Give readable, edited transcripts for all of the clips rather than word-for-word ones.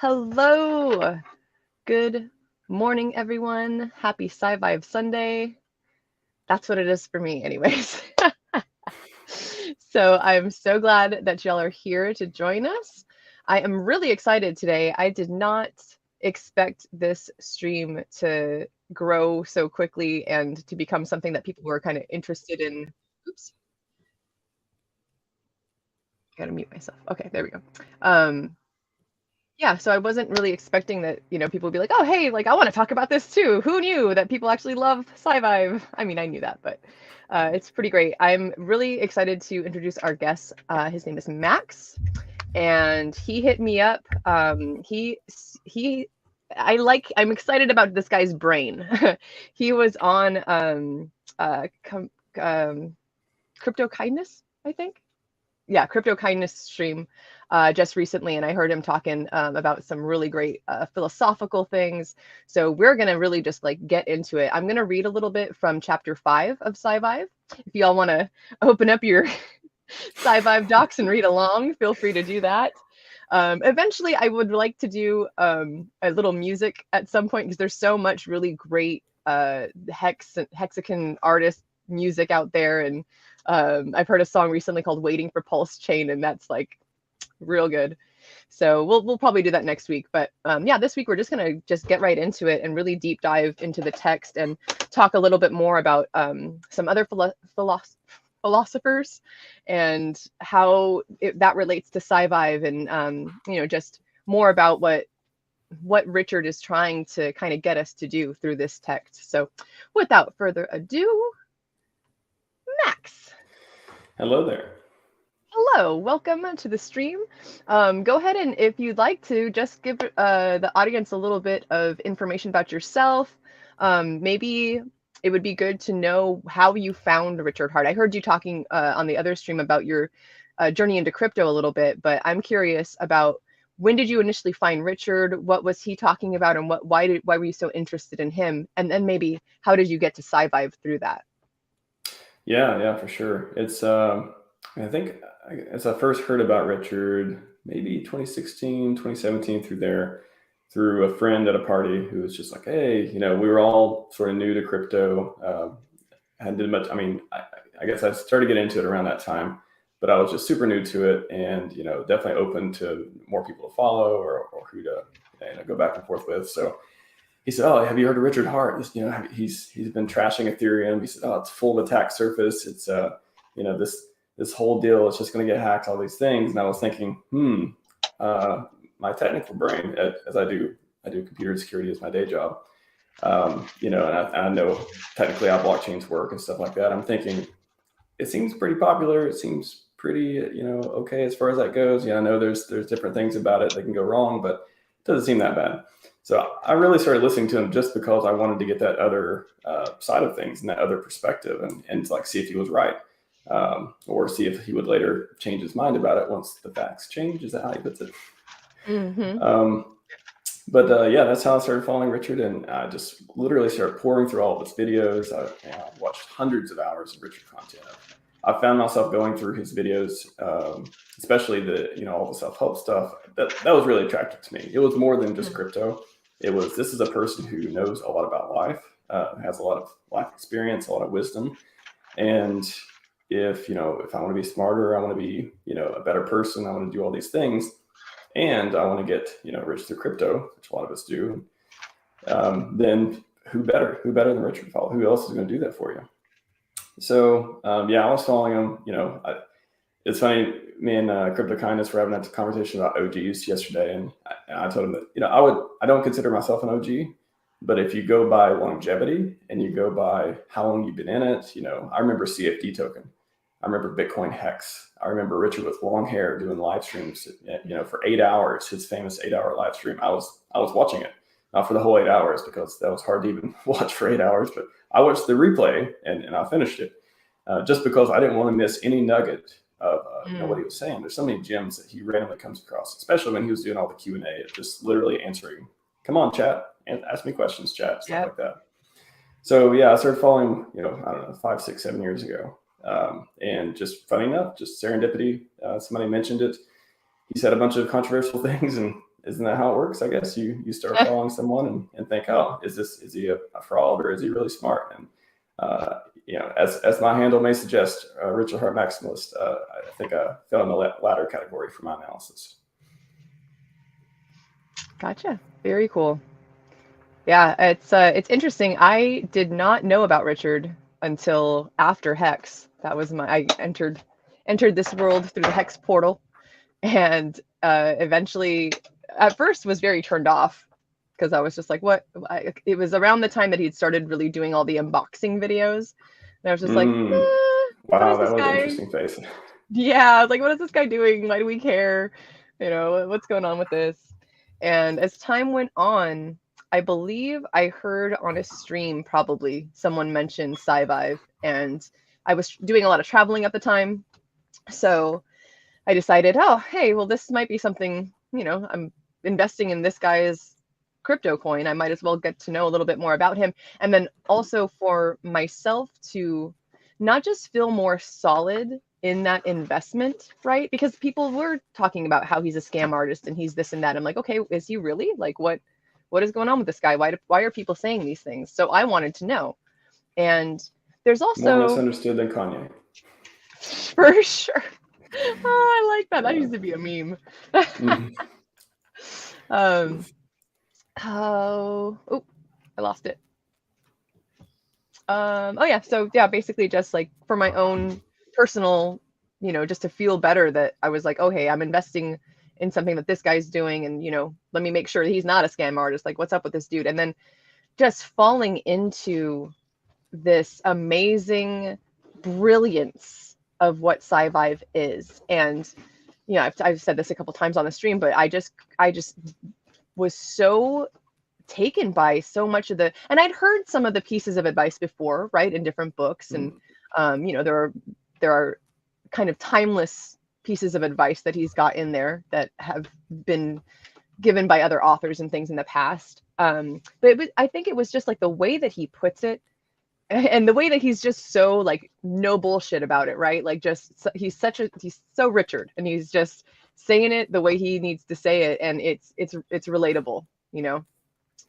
Hello. Good morning, everyone. Happy SciVive Sunday. That's what it is for me, anyways. So I'm so glad that y'all are here to join us. I am really excited today. I did not expect this stream to grow so quickly and to become something that people were kind of interested in. Oops. I gotta mute myself. Okay, there we go. Yeah, so I wasn't really expecting that, people would be like, oh, hey, like, I want to talk about this too. Who knew that people actually love SciVive? I mean, I knew that, but it's pretty great. I'm really excited to introduce our guest. His name is Max, and he hit me up. I'm excited about this guy's brain. He was on Crypto Kindness, I think. Yeah, Crypto Kindness stream just recently, and I heard him talking about some really great philosophical things. So we're going to really just like get into it. I'm going to read a little bit from chapter 5 of SciVive. If y'all want to open up your SciVive docs and read along, feel free to do that. Eventually, I would like to do a little music at some point because there's so much really great hexagon artist music out there, and I've heard a song recently called "Waiting for Pulse Chain," and that's like real good. So we'll probably do that next week. But yeah, this week we're just gonna get right into it and really deep dive into the text and talk a little bit more about some other philosophers and how that relates to SciVive, and just more about what Richard is trying to kind of get us to do through this text. So without further ado, Max. Hello there. Hello, welcome to the stream. Go ahead and if you'd like to, just give the audience a little bit of information about yourself. Maybe it would be good to know how you found Richard Hart. I heard you talking on the other stream about your journey into crypto a little bit, but I'm curious about when did you initially find Richard? What was he talking about, and why were you so interested in him? And then maybe how did you get to SciVive through that? Yeah, for sure. It's I think as I first heard about Richard, maybe 2016, 2017 through a friend at a party who was just like, hey, we were all sort of new to crypto. Hadn't did much. I mean, I guess I started getting into it around that time, but I was just super new to it, and definitely open to more people to follow or who to go back and forth with. So he said, oh, have you heard of Richard Hart? He's been trashing Ethereum. He said, oh, it's full of attack surface. It's this whole deal is just going to get hacked, all these things. And I was thinking, my technical brain, as I do computer security as my day job, and I know technically how blockchains work and stuff like that. I'm thinking it seems pretty popular. It seems pretty, okay as far as that goes. I know there's different things about it that can go wrong, but it doesn't seem that bad. So I really started listening to him just because I wanted to get that other side of things and that other perspective, and like see if he was right, or see if he would later change his mind about it once the facts change. Is that how he puts it? Mm-hmm. But yeah, that's how I started following Richard, and I just literally started pouring through all of his videos. I watched hundreds of hours of Richard content. I found myself going through his videos, especially all the self-help stuff. That was really attractive to me. It was more than just crypto. This is a person who knows a lot about life, has a lot of life experience, a lot of wisdom. And if I want to be smarter, I want to be, a better person, I want to do all these things, and I want to get, rich through crypto, which a lot of us do, then who better than Richard Fall? Who else is going to do that for you? So, yeah, I was following him. It's funny, me and Crypto Kindness were having a conversation about OGs yesterday, and I told him that, I don't consider myself an OG, but if you go by longevity and you go by how long you've been in it, I remember CFD token. I remember Bitcoin Hex. I remember Richard with long hair doing live streams, for 8 hours, his famous 8-hour live stream. I was watching it, not for the whole 8 hours because that was hard to even watch for 8 hours, but I watched the replay and I finished it just because I didn't want to miss any nugget of what he was saying. There's so many gems that he randomly comes across, especially when he was doing all the Q&A, just literally answering, come on, chat, and ask me questions, chat, stuff like that. So yeah, I started following, I don't know, 5, 6, 7 years ago. And just funny enough, just serendipity, somebody mentioned it. He said a bunch of controversial things, and isn't that how it works? I guess you start following someone and think, oh, is he a fraud, or is he really smart? And as my handle may suggest, Richard Hart Maximalist, I think I fell in the latter category for my analysis. Gotcha. Very cool. Yeah, it's interesting. I did not know about Richard until after Hex. That was I entered this world through the Hex portal, and eventually, at first, was very turned off because I was just like, what? It was around the time that he'd started really doing all the unboxing videos, and I was just like, wow, that was an interesting phase. Yeah, like, what is this guy doing? Why do we care? What's going on with this? And as time went on, I believe I heard on a stream, probably someone mentioned SciVive, and I was doing a lot of traveling at the time. So I decided, oh, hey, well, this might be something, I'm investing in this guy's crypto coin. I might as well get to know a little bit more about him. And then also for myself to not just feel more solid in that investment, right? Because people were talking about how he's a scam artist and he's this and that. I'm like, okay, is he really? Like, what is going on with this guy? Why are people saying these things? So I wanted to know. And there's also more misunderstood than Kanye. For sure. Oh, I like that. That used to be a meme. Oh, I lost it. Oh yeah, so yeah, basically just like for my own personal, just to feel better that I was like, oh hey, I'm investing in something that this guy's doing, and let me make sure that he's not a scam artist. Like, what's up with this dude? And then just falling into this amazing brilliance of what SciVive is. And I've said this a couple times on the stream, but I just was so taken by so much of and I'd heard some of the pieces of advice before, right, in different books, and there are kind of timeless pieces of advice that he's got in there that have been given by other authors and things in the past. But I think it was just like the way that he puts it, and the way that he's just so like no bullshit about it, right? Like, just he's so Richard, and he's just saying it the way he needs to say it, and it's relatable,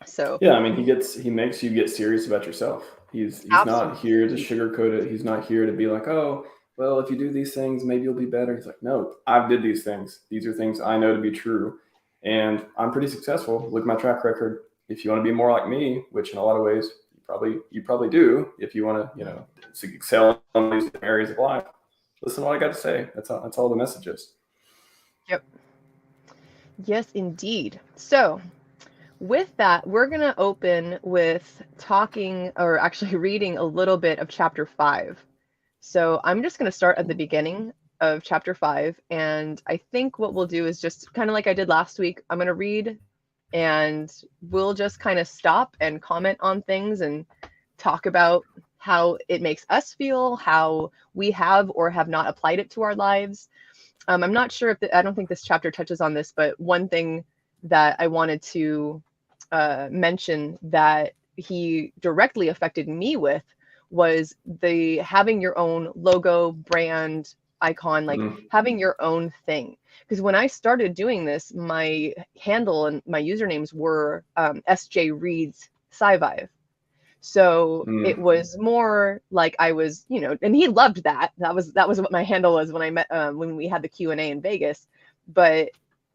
So yeah, I mean, he makes you get serious about yourself. He's not here to sugarcoat it. He's not here to be like, oh, well, if you do these things, maybe you'll be better. He's like, no, I've did these things. These are things I know to be true, and I'm pretty successful. Look at my track record. If you want to be more like me, which in a lot of ways you probably do, if you want to excel in these areas of life, listen to what I got to say. That's all the message is. Yep. Yes, indeed. So with that, we're going to open with talking, or actually reading a little bit of chapter 5. So I'm just going to start at the beginning of chapter 5. And I think what we'll do is just kind of like I did last week. I'm going to read, and we'll just kind of stop and comment on things and talk about how it makes us feel, how we have or have not applied it to our lives. I'm not sure I don't think this chapter touches on this, but one thing that I wanted to mention that he directly affected me with was the having your own logo, brand, icon, like having your own thing. Because when I started doing this, my handle and my usernames were SJ Reads SciVive. So it was more like I was, and he loved that. That was what my handle was when I met when we had the Q&A in Vegas. But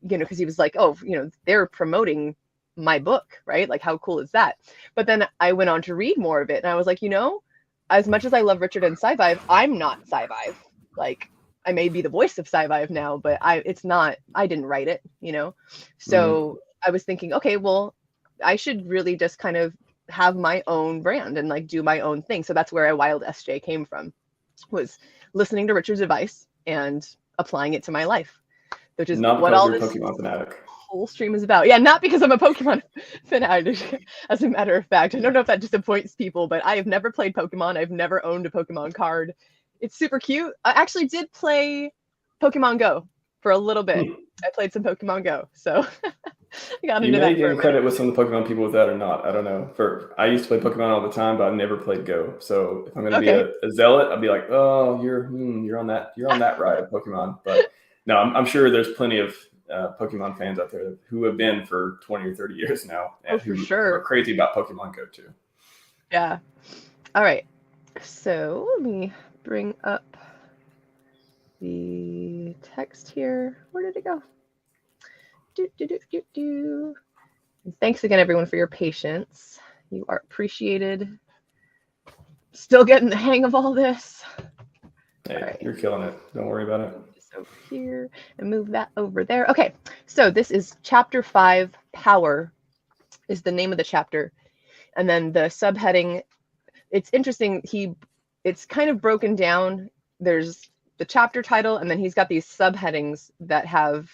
because he was like, oh, they're promoting my book, right? Like, how cool is that? But then I went on to read more of it, and I was like, as much as I love Richard and SciVive, I'm not SciVive. Like, I may be the voice of SciVive now, but I didn't write it, So I was thinking, okay, well, I should really just kind of have my own brand and like do my own thing. So that's where Wild SJ came from, was listening to Richard's advice and applying it to my life, which is not what all you're this Pokemon fanatic. Whole stream is about. Yeah, not because I'm a Pokemon fanatic, as a matter of fact. I don't know if that disappoints people, but I have never played Pokemon. I've never owned a Pokemon card. It's super cute. I actually did play Pokemon Go for a little bit. I played some Pokemon Go, so I got into that. You may give credit with some of the Pokemon people with that or not. I don't know. I used to play Pokemon all the time, but I've never played Go. So if I'm going to be a zealot, I'll be like, oh, you're on that ride of Pokemon. But no, I'm sure there's plenty of Pokemon fans out there who have been for 20 or 30 years now, and for who sure are crazy about Pokemon Go too. Yeah. All right. So let me bring up the text here. Where did it go? And thanks again, everyone, for your patience. You are appreciated. Still getting the hang of all this. Hey, all right. You're killing it. Don't worry about it. This over here and move that over there. Okay. So this is chapter 5. Power is the name of the chapter. And then the subheading, it's interesting. It's kind of broken down. There's the chapter title, and then he's got these subheadings that have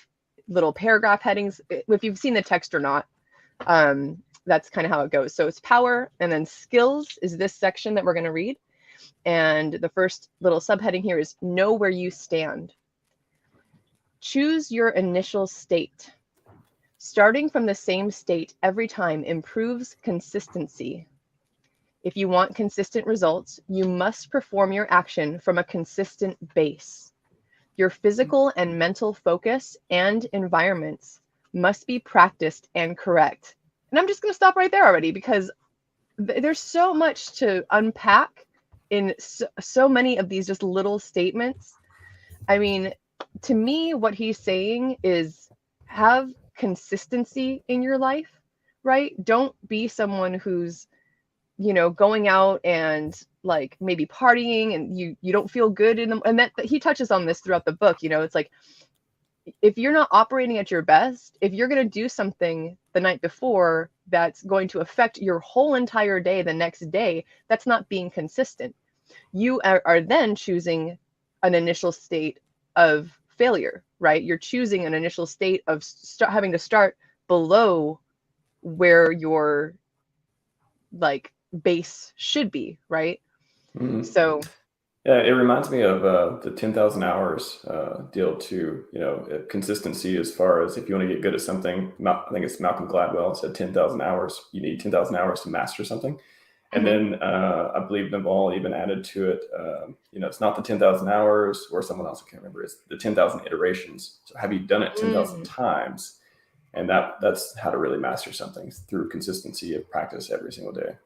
little paragraph headings. If you've seen the text or not, that's kind of how it goes. So it's power, and then skills is this section that we're going to read. And the first little subheading here is know where you stand. Choose your initial state. Starting from the same state every time improves consistency. If you want consistent results, you must perform your action from a consistent base. Your physical and mental focus and environments must be practiced and correct. And I'm just going to stop right there already, because there's so much to unpack in so many of these just little statements. I mean, to me, what he's saying is have consistency in your life, right? Don't be someone who's going out and like maybe partying and you don't feel good in them. And that he touches on this throughout the book. It's like, if you're not operating at your best, if you're going to do something the night before that's going to affect your whole entire day the next day, that's not being consistent. You are then choosing an initial state of failure, right? You're choosing an initial state of having to start below where your like base should be, right? Mm-hmm. So yeah, it reminds me of the 10,000 hours deal too. Consistency as far as if you want to get good at something. I think it's Malcolm Gladwell said 10,000 hours. You need 10,000 hours to master something. And then I believe Naval even added to it, it's not the 10,000 hours, or someone else, I can't remember, it's the 10,000 iterations. So have you done it 10,000 times? And that's how to really master something, through consistency of practice every single day.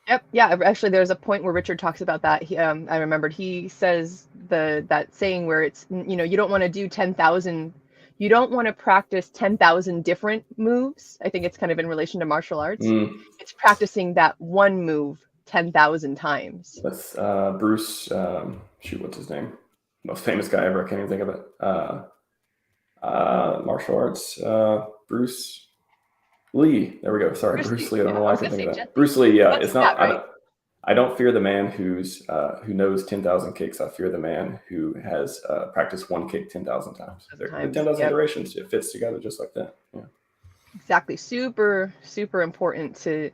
Yep. Yeah. Actually, there's a point where Richard talks about that. I remembered he says that saying where it's, you don't want to do 10,000. You don't want to practice 10,000 different moves. I think it's kind of in relation to martial arts. It's practicing that one move 10,000 times. That's Bruce. What's his name? Most famous guy ever. I can't even think of it. Martial arts. Bruce Lee. There we go. Sorry, Bruce Lee. I don't know why I can think of that. Bruce Lee. Yeah, it's not. Right? I don't fear the man who knows 10,000 kicks. I fear the man who has practiced one kick 10,000 times. The 10,000 iterations. It fits together just like that. Yeah. Exactly. Super, super important to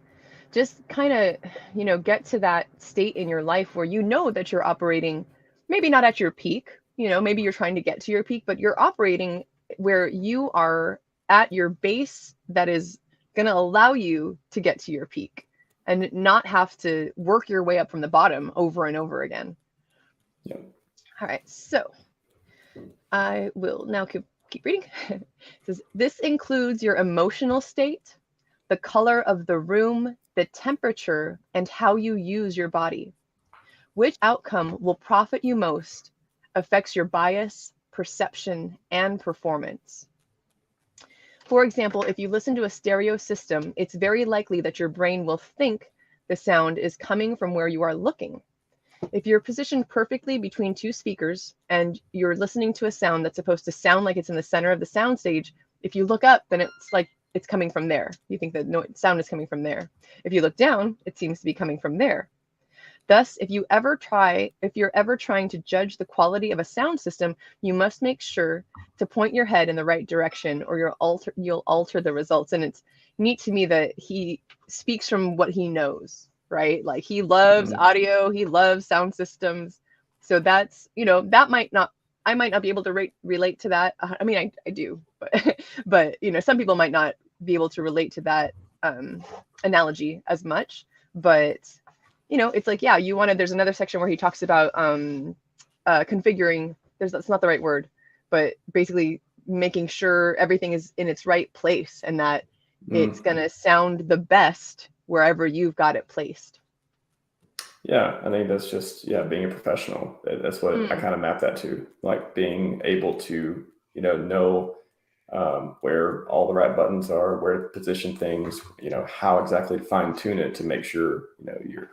just kind of, get to that state in your life where that you're operating, maybe not at your peak, maybe you're trying to get to your peak, but you're operating where you are at your base that is going to allow you to get to your peak and not have to work your way up from the bottom over and over again. Yeah. All right. So I will now keep reading. It says, this includes your emotional state, the color of the room, the temperature, and how you use your body. Which outcome will profit you most affects your bias, perception, and performance. For example, if you listen to a stereo system, it's very likely that your brain will think the sound is coming from where you are looking. If you're positioned perfectly between two speakers and you're listening to a sound that's supposed to sound like it's in the center of the sound stage, if you look up, then it's like it's coming from there. You think the sound is coming from there. If you look down, it seems to be coming from there. Thus, if you're ever trying to judge the quality of a sound system, you must make sure to point your head in the right direction, or you'll alter the results. And it's neat to me that he speaks from what he knows, right? Like he loves audio, he loves sound systems. So that's, that I might not be able to relate to that. I mean, I do, but some people might not be able to relate to that analogy as much. But it's like, yeah, there's another section where he talks about configuring, that's not the right word, but basically making sure everything is in its right place and that it's going to sound the best wherever you've got it placed. Yeah, I think that's just, being a professional. That's what I kind of map that to, like being able to, know where all the right buttons are, where to position things, how exactly to fine tune it to make sure,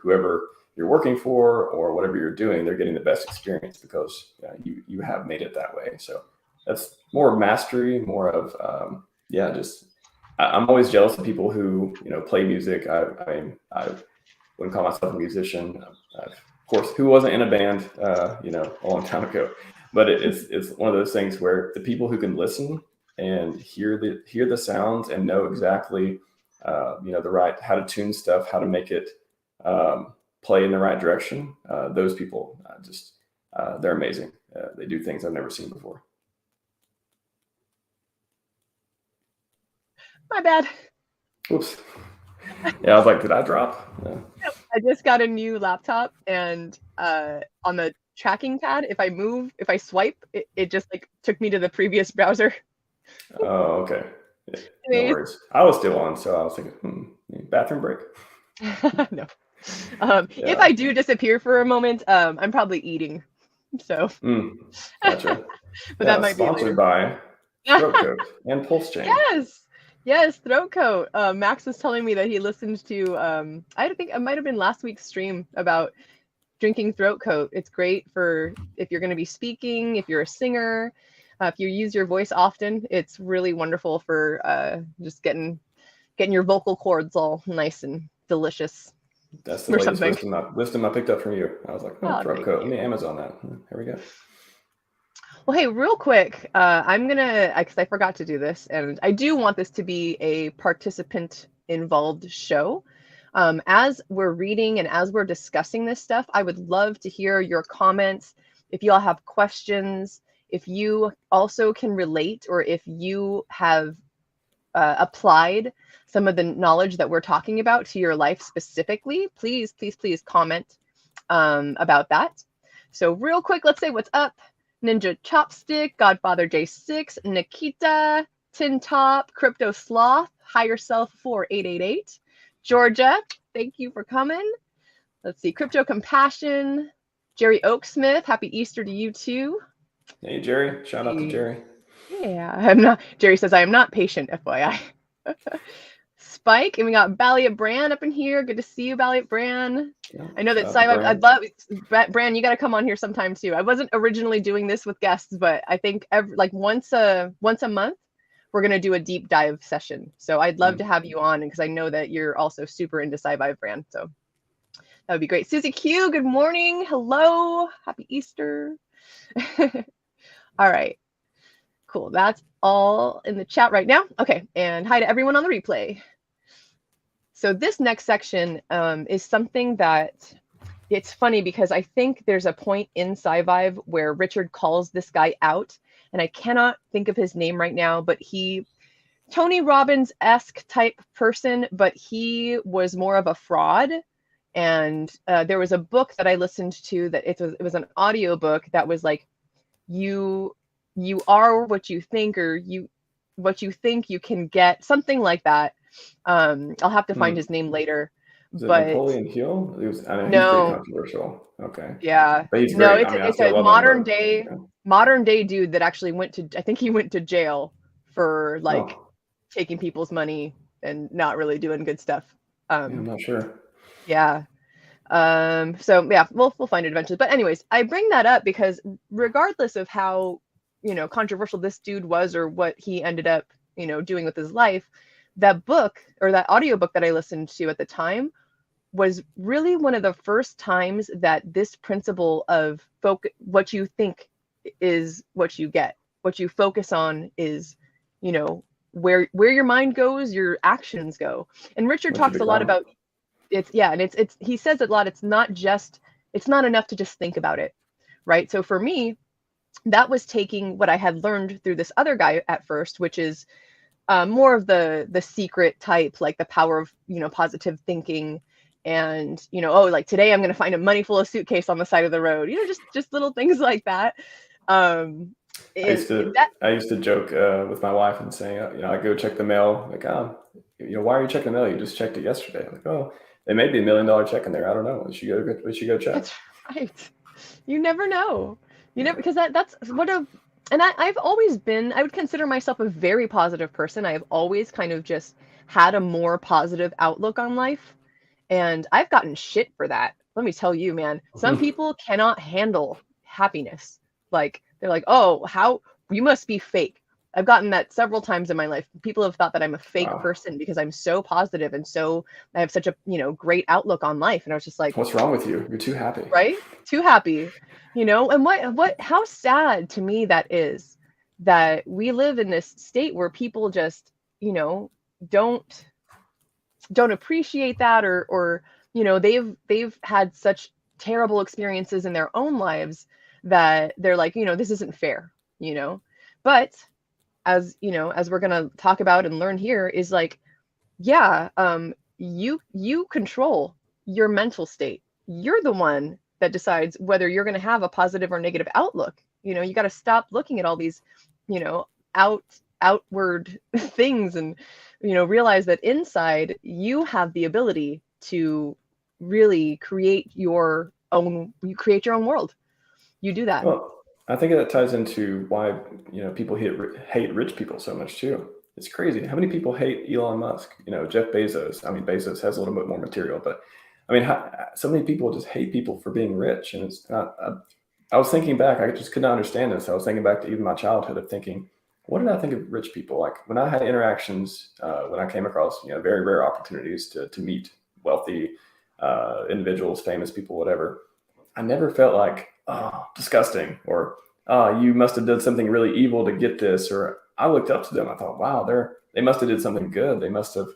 whoever you're working for or whatever you're doing, they're getting the best experience because you have made it that way. So that's more mastery, more of, I'm always jealous of people who, play music. I wouldn't call myself a musician. Of course, who wasn't in a band, a long time ago, but it's one of those things where the people who can listen and hear the sounds and know exactly, the right, how to tune stuff, how to make it play in the right direction. Those people they're amazing. They do things I've never seen before. My bad. Oops. Yeah, I was like, did I drop? No. I just got a new laptop, and on the tracking pad, if I swipe, it just like took me to the previous browser. Oh, okay. No worries. I was still on, so I was thinking, bathroom break. No. If I do disappear for a moment, I'm probably eating. So. Gotcha. But that might be sponsored by Throat Coat and Pulse Chain. Yes, Throat Coat. Max was telling me that he listened to, I think it might have been last week's stream about drinking Throat Coat. It's great for if you're going to be speaking, if you're a singer, if you use your voice often. It's really wonderful for just getting your vocal cords all nice and delicious. That's the latest wisdom I picked up from you. I was like, Throat Coat. Let me Amazon that. Here we go. Well, hey, real quick, I'm gonna, because I forgot to do this, and I do want this to be a participant-involved show. As we're reading and as we're discussing this stuff, I would love to hear your comments. If you all have questions, if you also can relate, or if you have applied some of the knowledge that we're talking about to your life specifically, please, please, please comment about that. So real quick, let's say what's up. Ninja Chopstick, Godfather J6, Nikita, Tin Top, Crypto Sloth, Higher Self 4888, Georgia, thank you for coming. Let's see, Crypto Compassion, Jerry Oaksmith, happy Easter to you too. Hey Jerry, shout out to Jerry. Yeah, Jerry says I am not patient, FYI. Spike, and we got Balliot Brand up in here. Good to see you, Balliot Brand. Yeah, I know that SciVive, I'd love, Brand, you got to come on here sometime too. I wasn't originally doing this with guests, but I think once a month, we're going to do a deep dive session. So I'd love to have you on because I know that you're also super into SciVive, Brand. So that would be great. Susie Q, good morning. Hello. Happy Easter. All right. Cool. That's all in the chat right now. Okay. And hi to everyone on the replay. So this next section is something that it's funny because I think there's a point in SciVive where Richard calls this guy out, and I cannot think of his name right now, but Tony Robbins-esque type person, but he was more of a fraud. And there was a book that I listened to that it was an audio book that was like, you are what you think, or what you think you can get, something like that. I'll have to find his name later. Is it Napoleon Hill? I know he's pretty controversial. Okay. Yeah. But he's great. It's a modern day dude that actually I think he went to jail for taking people's money and not really doing good stuff. I'm not sure. Yeah. So yeah, we'll find it eventually. But anyways, I bring that up because regardless of how, controversial this dude was or what he ended up, doing with his life, that book or that audiobook that I listened to at the time was really one of the first times that this principle of what you think is what you get, what you focus on is, where your mind goes, your actions go. And Richard talks a lot about he says a lot. It's not enough to just think about it. Right. So for me, that was taking what I had learned through this other guy at first, which is more of the secret type, like the power of, positive thinking and, like today I'm going to find a money full of suitcase on the side of the road, just little things like that. And that, I used to joke with my wife and saying, I go check the mail. Like, why are you checking the mail? You just checked it yesterday. I'm like, oh, there may be $1 million check in there. I don't know. We should go check. that's right. You never know. You never, because that's what a, and I've always been, I would consider myself a very positive person. I've always kind of just had a more positive outlook on life. And I've gotten shit for that. Let me tell you, man. Some people cannot handle happiness. Like, they're like, oh, how, you must be fake. I've gotten that several times in my life. People have thought that I'm a fake Wow. person because I'm so positive and so, I have such a, great outlook on life. And I was just like, What's wrong with you? You're too happy. right? Too happy, and how sad to me that is, that we live in this state where people just, don't appreciate that, or they've had such terrible experiences in their own lives that they're like, this isn't fair, but as we're going to talk about and learn here, is like, yeah, you control your mental state. You're the one that decides whether you're going to have a positive or negative outlook. You got to stop looking at all these, outward things, and realize that inside you have the ability to really create your own. You create your own world. You do that. Well, I think that ties into why people hate rich people so much too. It's crazy. How many people hate Elon Musk? Jeff Bezos. I mean, Bezos has a little bit more material, but I mean, so many people just hate people for being rich, and it's not. I was thinking back. I just could not understand this. I was thinking back to even my childhood of thinking, what did I think of rich people? Like when I had interactions, when I came across very rare opportunities to meet wealthy individuals, famous people, whatever. I never felt like, oh, disgusting, or oh, you must have done something really evil to get this. Or I looked up to them. I thought, wow, they must have did something good. They must have,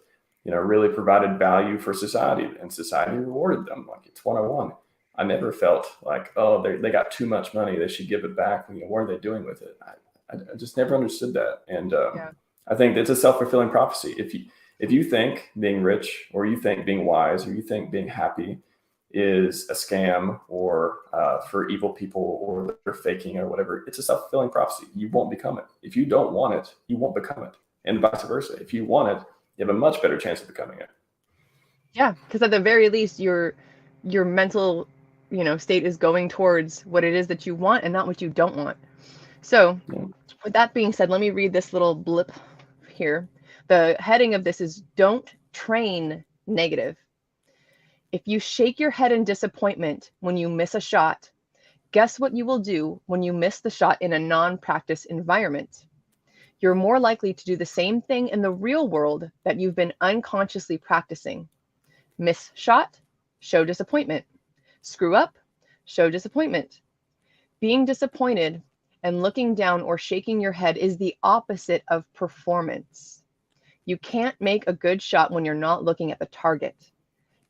really provided value for society, and society rewarded them. Like it's 101. I never felt like, oh, they got too much money, they should give it back. What are they doing with it? I just never understood that. And Yeah. I think it's a self-fulfilling prophecy. If you think being rich, or you think being wise, or you think being happy is a scam, or for evil people, or they're faking, or whatever, it's a self-fulfilling prophecy. You won't become it. If you don't want it, you won't become it, and vice versa. If you want it, you have a much better chance of becoming it. Yeah, because at the very least, your mental, state is going towards what it is that you want and not what you don't want. So, Yeah. with that being said, let me read this little blip here. The heading of this is "Don't Train Negative." If you shake your head in disappointment when you miss a shot, guess what you will do when you miss the shot in a non-practice environment? You're more likely to do the same thing in the real world that you've been unconsciously practicing. Miss shot, show disappointment. Screw up, show disappointment. Being disappointed and looking down or shaking your head is the opposite of performance. You can't make a good shot when you're not looking at the target.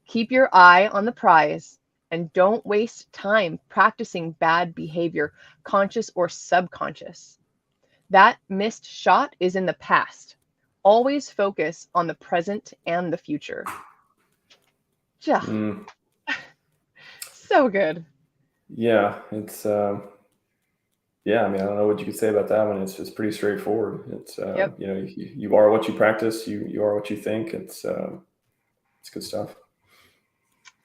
Keep your eye on the prize and don't waste time practicing bad behavior, conscious or subconscious. That missed shot is in the past. Always focus on the present and the future. Yeah, Mm, so good. yeah, it's yeah. I mean, I don't know what you could say about that one. It's pretty straightforward. It's Yep, you are what you practice. You are what you think. It's good stuff.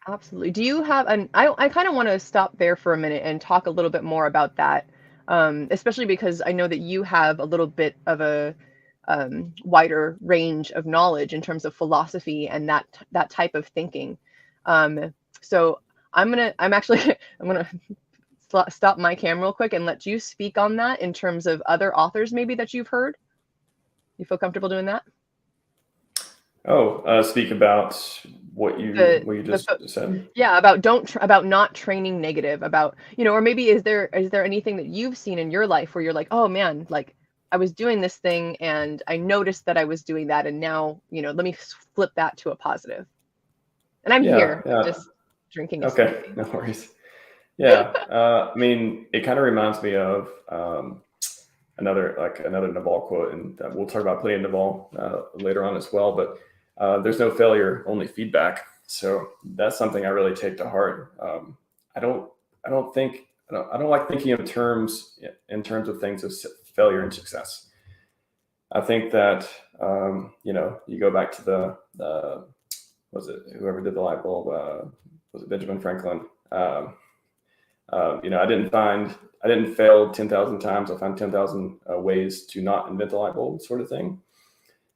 absolutely. Do you have an I kind of want to stop there for a minute and talk a little bit more about that, especially because I know that you have a little bit of a wider range of knowledge in terms of philosophy and that type of thinking. So I'm actually I'm gonna stop my cam real quick and let you speak on that in terms of other authors maybe that you've heard. You feel comfortable doing that? Oh, speak about The what you the just said. Yeah, about about not training negative, about, or maybe is there anything that you've seen in your life where you're like, oh man, like I was doing this thing and I noticed that I was doing that, and now, let me flip that to a positive. And I'm Yeah, here yeah. just drinking a Okay, smoothie. no worries. Yeah, I mean, it kind of reminds me of another Naval quote, and we'll talk about plenty of Naval later on as well. But there's no failure, only feedback. So that's something I really take to heart. I don't think I don't like thinking of terms in terms of things as failure and success. I think that you know, you go back to the was it whoever did the light bulb? Was it Benjamin Franklin? You know, I didn't fail 10,000 times. I found 10,000 ways to not invent the light bulb, sort of thing.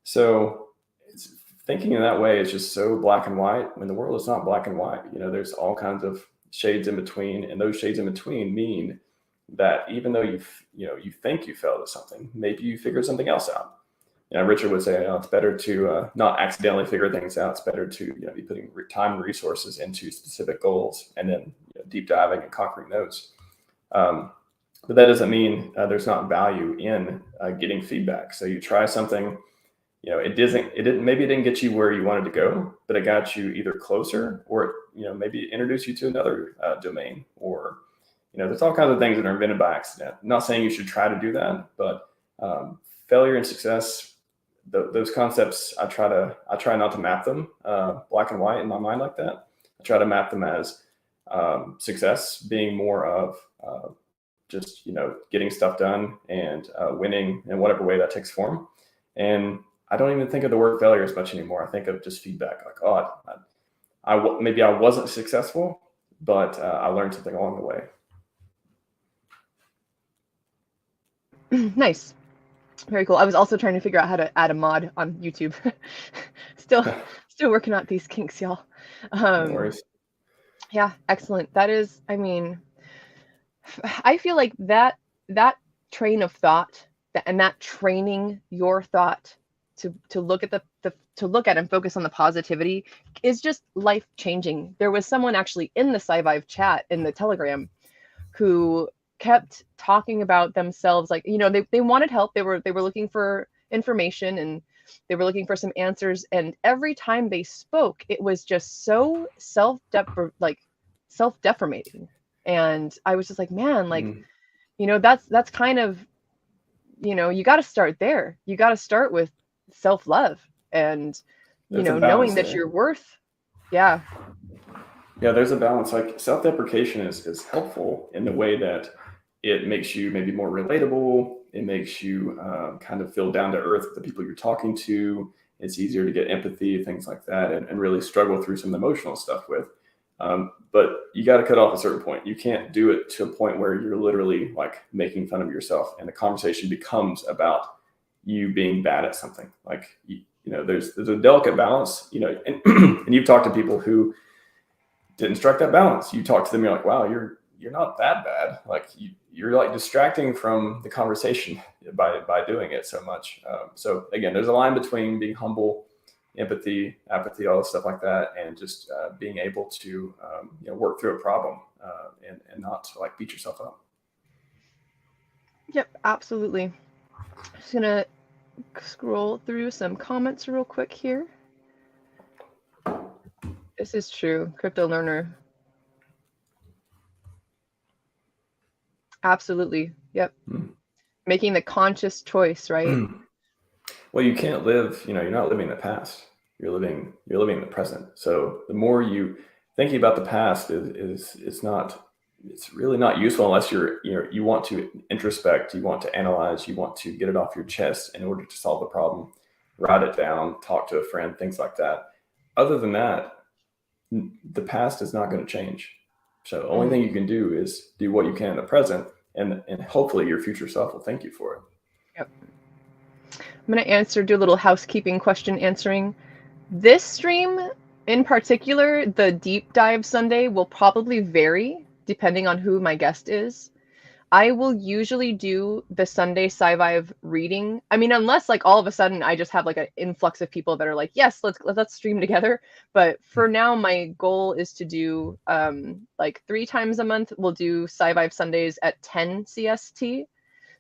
So thinking in that way is just so black and white when the world is not black and white. You know, there's all kinds of shades in between, and those shades in between mean that even though you think you failed at something, maybe you figured something else out. You know, Richard would say, you know, it's better to not accidentally figure things out. It's better to, you know, be putting time and resources into specific goals and then, you know, deep diving and conquering those. But that doesn't mean there's not value in getting feedback. So you try something, you know, maybe it didn't get you where you wanted to go, but it got you either closer, or, you know, maybe it introduced you to another domain, or, you know, there's all kinds of things that are invented by accident. I'm not saying you should try to do that, but failure and success, those concepts, I try not to map them black and white in my mind like that. I try to map them as success being more of just, you know, getting stuff done and winning in whatever way that takes form. And I don't even think of the word failure as much anymore. I think of just feedback, like, oh, maybe I wasn't successful, but I learned something along the way. Nice. Very cool. I was also trying to figure out how to add a mod on YouTube. still working out these kinks, y'all. No worries. Yeah, excellent. That is, I mean, I feel like that train of thought, and that training your thought to look at to look at and focus on the positivity is just life changing. There was someone actually in the SciVive chat in the Telegram who kept talking about themselves, like, you know, they wanted help. They were looking for information, and they were looking for some answers. And every time they spoke, it was just so self-deprecating. And I was just like, man, like, you know, that's kind of, you know, you got to start there. You got to start with self-love and, you know, knowing that you're worth. Yeah. Yeah, there's a balance. Like, self-deprecation is helpful in the way that it makes you maybe more relatable. It makes you kind of feel down to earth with the people you're talking to. It's easier to get empathy, things like that, and really struggle through some emotional stuff with. But you got to cut off at a certain point. You can't do it to a point where you're literally like making fun of yourself, and the conversation becomes about you being bad at something. Like, you know, there's a delicate balance, you know, and you've talked to people who didn't strike that balance. You talk to them, you're like, wow, you're not that bad. Like, you're like distracting from the conversation by doing it so much. So again, there's a line between being humble, empathy, apathy, all this stuff like that, and just being able to you know, work through a problem and not to like beat yourself up. Yep, absolutely. Just gonna scroll through some comments real quick here. This is true, crypto learner. Absolutely. Yep. Making the conscious choice, right? Well, you can't live, you know, you're not living the past. You're living the present. So the more you thinking about the past it's really not useful unless you want to introspect, you want to analyze, you want to get it off your chest in order to solve the problem, write it down, talk to a friend, things like that. Other than that, the past is not going to change. So the only thing you can do is do what you can in the present, and hopefully your future self will thank you for it. Yep. I'm going to do a little housekeeping question answering. This stream in particular, the deep dive Sunday, will probably vary depending on who my guest is. I will usually do the Sunday SciVive reading. I mean, unless like all of a sudden I just have like an influx of people that are like, yes, let's stream together. But for now, my goal is to do like 3 times a month. We'll do SciVive Sundays at 10 CST.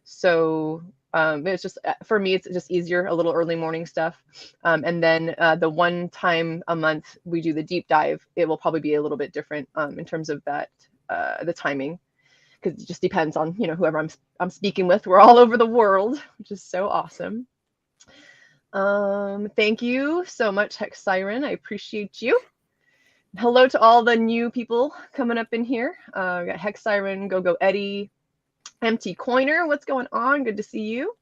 So it's just, for me, it's just easier, a little early morning stuff. And then the 1 time a month we do the deep dive. It will probably be a little bit different in terms of that, the timing, because it just depends on, you know, whoever I'm speaking with. We're all over the world, which is so awesome. Thank you so much, Hex Siren. I appreciate you. hello to all the new people coming up in here. We got Hex Siren, Go Eddie, Empty Coiner. What's going on? Good to see you.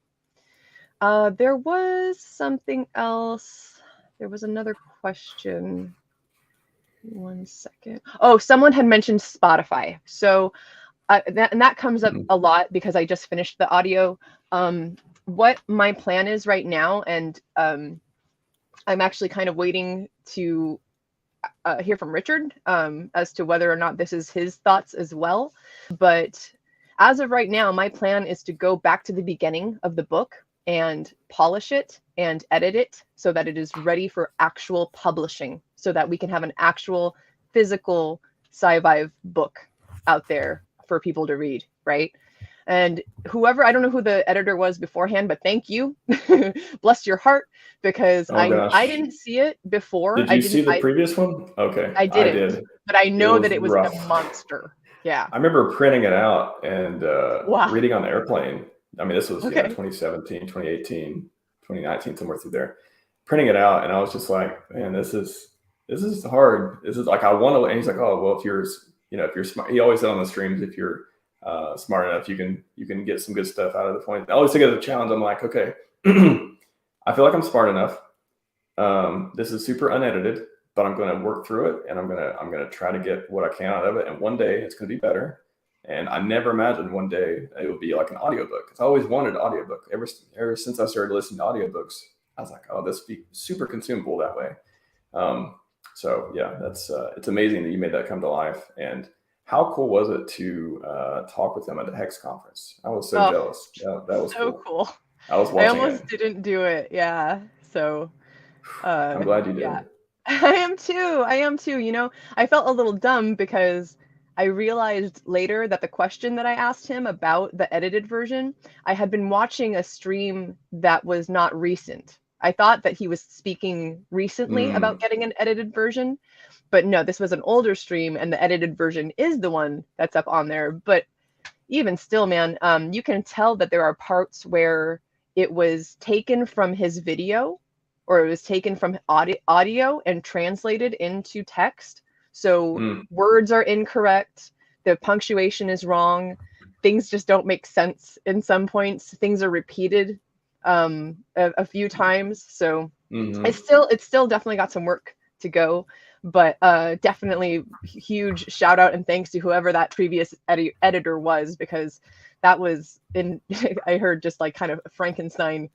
There was something else. There was another question. 1 second. Oh, someone had mentioned Spotify. So that comes up a lot because I just finished the audio. What my plan is right now, and I'm actually kind of waiting to hear from Richard as to whether or not this is his thoughts as well. But as of right now, my plan is to go back to the beginning of the book and polish it and edit it so that it is ready for actual publishing, so that we can have an actual physical SciVive book out there for people to read, right? And whoever, I don't know who the editor was beforehand, but thank you. Bless your heart, because I didn't see it before. Did you see the previous one? Okay. I didn't, I did. But I know that it was rough. a monster. Yeah. I remember printing it out and Wow. reading on the airplane. I mean, this was 2017, 2018, 2019, somewhere through there. Printing it out, and I was just like, man, this is hard. This is like, I want to. And he's like, oh, well, if you're smart. He always said on the streams, if you're smart enough, you can get some good stuff out of the point. I always think of the challenge. I'm like, okay, I feel like I'm smart enough. This is super unedited, but I'm going to work through it, and I'm gonna try to get what I can out of it. And one day it's going to be better. And I never imagined one day it would be like an audiobook. I always wanted an audiobook. Ever since I started listening to audiobooks, I was like, oh, this would be super consumable that way. So yeah, that's it's amazing that you made that come to life. And how cool was it to talk with them at the Hex conference? I was so jealous. That was so cool. I was watching. I almost didn't do it. Yeah. So I'm glad you did. Yeah. I am too. You know, I felt a little dumb because I realized later that the question that I asked him about the edited version, I had been watching a stream that was not recent. I thought that he was speaking recently about getting an edited version, but no, this was an older stream, and the edited version is the one that's up on there. But even still, man, you can tell that there are parts where it was taken from his video, or it was taken from audio and translated into text. So words are incorrect, the punctuation is wrong, things just don't make sense in some points, things are repeated a few times. So it's still definitely got some work to go, but definitely huge shout out and thanks to whoever that previous editor was, because that was I heard just like kind of a Frankenstein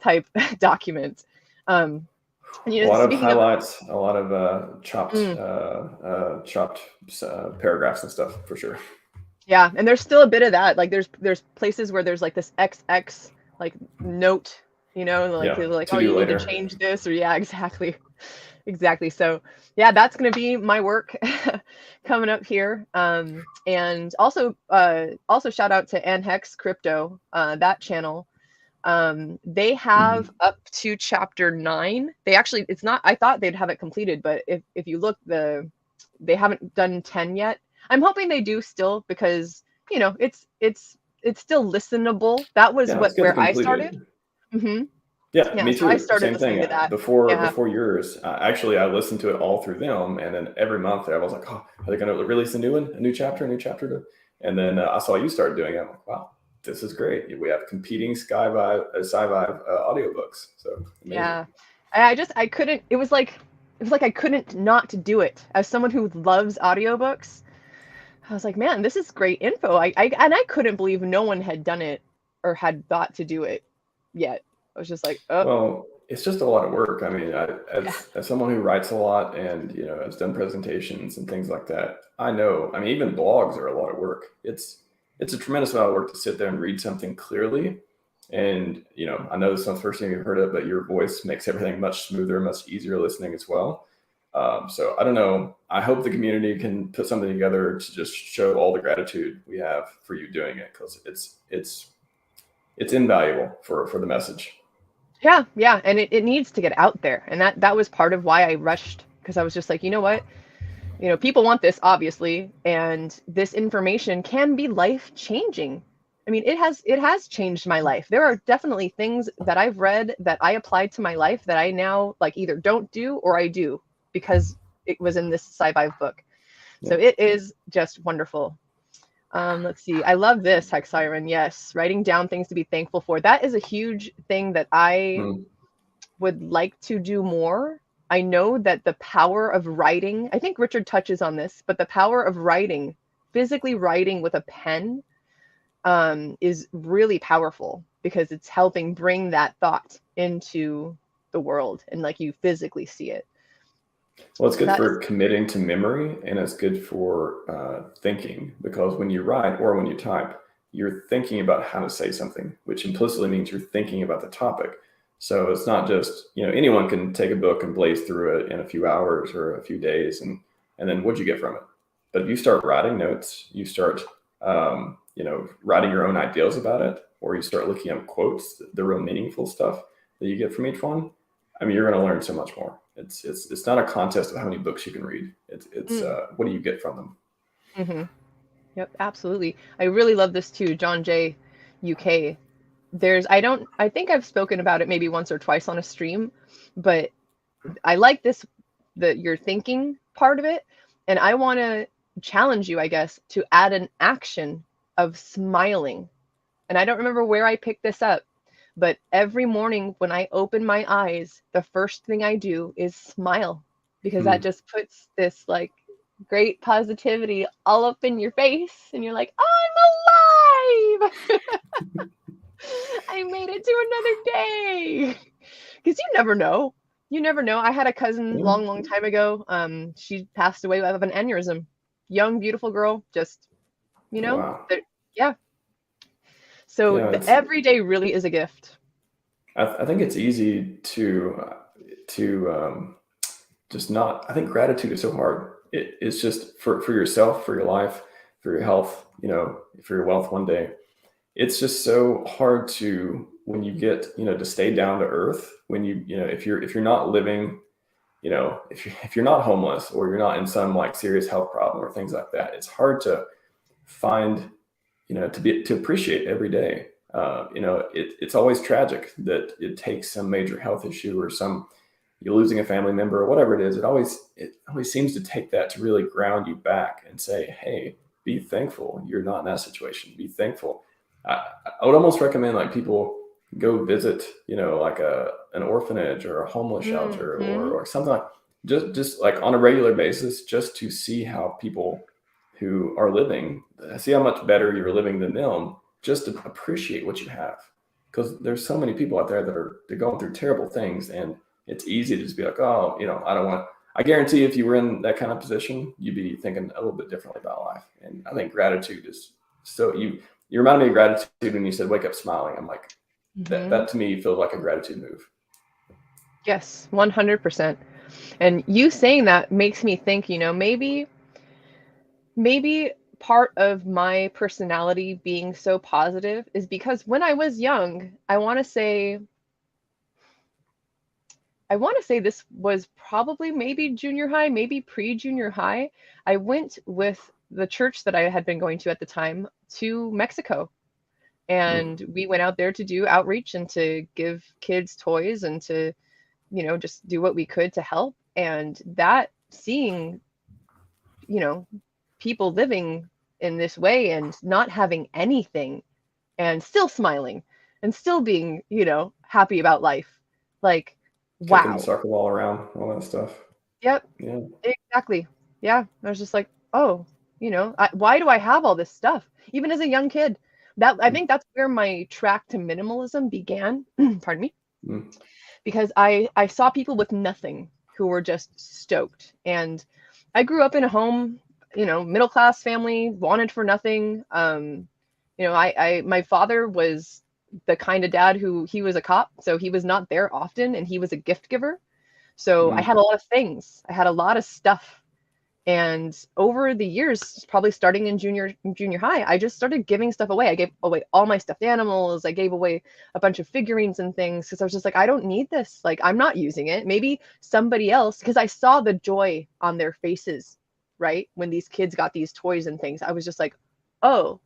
type document. A lot of highlights, a lot of chopped paragraphs and stuff for sure. Yeah, and there's still a bit of that. Like there's places where there's like this XX like note, you know, like oh, you need to change this, or yeah, exactly. So yeah, that's gonna be my work coming up here. And also shout out to Hex Crypto, that channel. They have up to chapter 9. They actually, it's not, I thought they'd have it completed, but if you look, they haven't done 10 yet. I'm hoping they do still, because you know it's still listenable. That was where I started. Yeah, me too. So I started Same thing to that before yours. Actually, I listened to it all through them, and then every month I was like, oh, are they going to release a new one, a new chapter? And then I saw you start doing it. I'm like, wow, this is great. We have competing SciVive audiobooks. So amazing. Yeah, I couldn't. It was like I couldn't not do it. As someone who loves audiobooks, I was like, man, this is great info. I couldn't believe no one had done it or had thought to do it yet. I was just like, oh. Well, it's just a lot of work. I mean, as someone who writes a lot and, you know, has done presentations and things like that, I know, I mean, even blogs are a lot of work. It's a tremendous amount of work to sit there and read something clearly. And, you know, I know this is not the first thing you've heard of, but your voice makes everything much smoother, much easier listening as well. So I don't know. I hope the community can put something together to just show all the gratitude we have for you doing it, because it's invaluable for the message. Yeah, and it needs to get out there, and that was part of why I rushed, because I was just like, you know what, you know, people want this obviously, and this information can be life changing. I mean, it has changed my life. There are definitely things that I've read that I applied to my life that I now like either don't do or I do because it was in this SciVive book. So Yeah. it is just wonderful. Let's see. I love this, Hex Siren. Yes, writing down things to be thankful for. That is a huge thing that I Mm. would like to do more. I know that the power of writing, I think Richard touches on this, but the power of writing, physically writing with a pen, is really powerful because it's helping bring that thought into the world and like you physically see it. Well, it's So good that is, for committing to memory, and it's good for thinking, because when you write or when you type, you're thinking about how to say something, which implicitly means you're thinking about the topic. So it's not just, anyone can take a book and blaze through it in a few hours or a few days, and then what'd you get from it? But if you start writing notes, you start, writing your own ideas about it, or you start looking up quotes, the real meaningful stuff that you get from each one. I mean, you're going to learn so much more. It's not a contest of how many books you can read. It's mm, what do you get from them? yep, absolutely. I really love this too, John Jay, UK. I think I've spoken about it maybe once or twice on a stream, but I like this, your thinking part of it. And I want to challenge you, I guess, to add an action of smiling. And I don't remember where I picked this up, but every morning when I open my eyes, the first thing I do is smile because that Hmm. just puts this like great positivity all up in your face. And you're like, I'm alive. I made it to another day. Because you never know. You never know. I had a cousin Yeah. long, long time ago. She passed away of an aneurysm. Young, beautiful girl. Just, you know, Wow. yeah. So Yeah. the everyday really is a gift. I think it's easy to just not. I think gratitude is so hard. It's just for yourself, for your life, for your health. For your wealth one day. It's just so hard to, when you get, to stay down to earth, when if you're not living, if you're not homeless, or you're not in some like serious health problem or things like that, it's hard to find, to appreciate every day. It's always tragic that it takes some major health issue, or you're losing a family member, or whatever it is. It always seems to take that to really ground you back and say, hey, be thankful you're not in that situation. Be thankful. I would almost recommend like people go visit, like an orphanage or a homeless shelter, or Hmm. something, like just like on a regular basis, just to see how people who are living, see how much better you're living than them, just to appreciate what you have. Because there's so many people out there they're going through terrible things, and it's easy to just be like, oh, I don't want. I guarantee if you were in that kind of position, you'd be thinking a little bit differently about life. And I think gratitude is so. You reminded me of gratitude when you said wake up smiling. I'm like, that Hmm. that to me feels like a gratitude move. Yes, 100%. And you saying that makes me think, maybe part of my personality being so positive is because when I was young, I want to say this was probably maybe junior high, maybe pre-junior high. I went with the church that I had been going to at the time to Mexico. Mm. And we went out there to do outreach and to give kids toys and to, just do what we could to help. And that seeing, you know, people living in this way and not having anything and still smiling and still being, happy about life. Like, Kicking the wow. soccer ball around, all that stuff. Yep, Yeah. exactly. Yeah. I was just like, oh, why do I have all this stuff? Even as a young kid. I Mm. think that's where my track to minimalism began. Pardon me. Mm. Because I saw people with nothing who were just stoked. And I grew up in a home, middle class family, wanted for nothing. I my father was the kind of dad who he was a cop, so he was not there often, and he was a gift giver. So I Mm. had a lot of things. I had a lot of stuff. And over the years, probably starting in junior high, I just started giving stuff away. I gave away all my stuffed animals. I gave away a bunch of figurines and things because I was just like, I don't need this. Like, I'm not using it. Maybe somebody else, because I saw the joy on their faces, right? When these kids got these toys and things, I was just like, oh,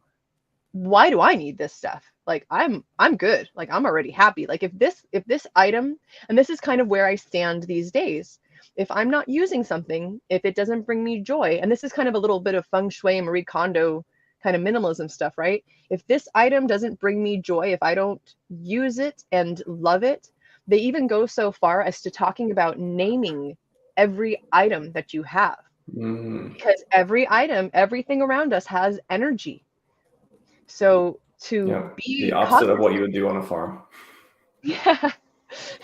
why do I need this stuff? Like, I'm good. Like, I'm already happy. Like, if this item, and this is kind of where I stand these days. if I'm not using something, if it doesn't bring me joy, and this is kind of a little bit of feng shui, Marie Kondo kind of minimalism stuff, right? If this item doesn't bring me joy, if I don't use it and love it, they even go so far as to talking about naming every item that you have. Because every item, everything around us has energy. So to be the opposite of what you would do on a farm. Yeah,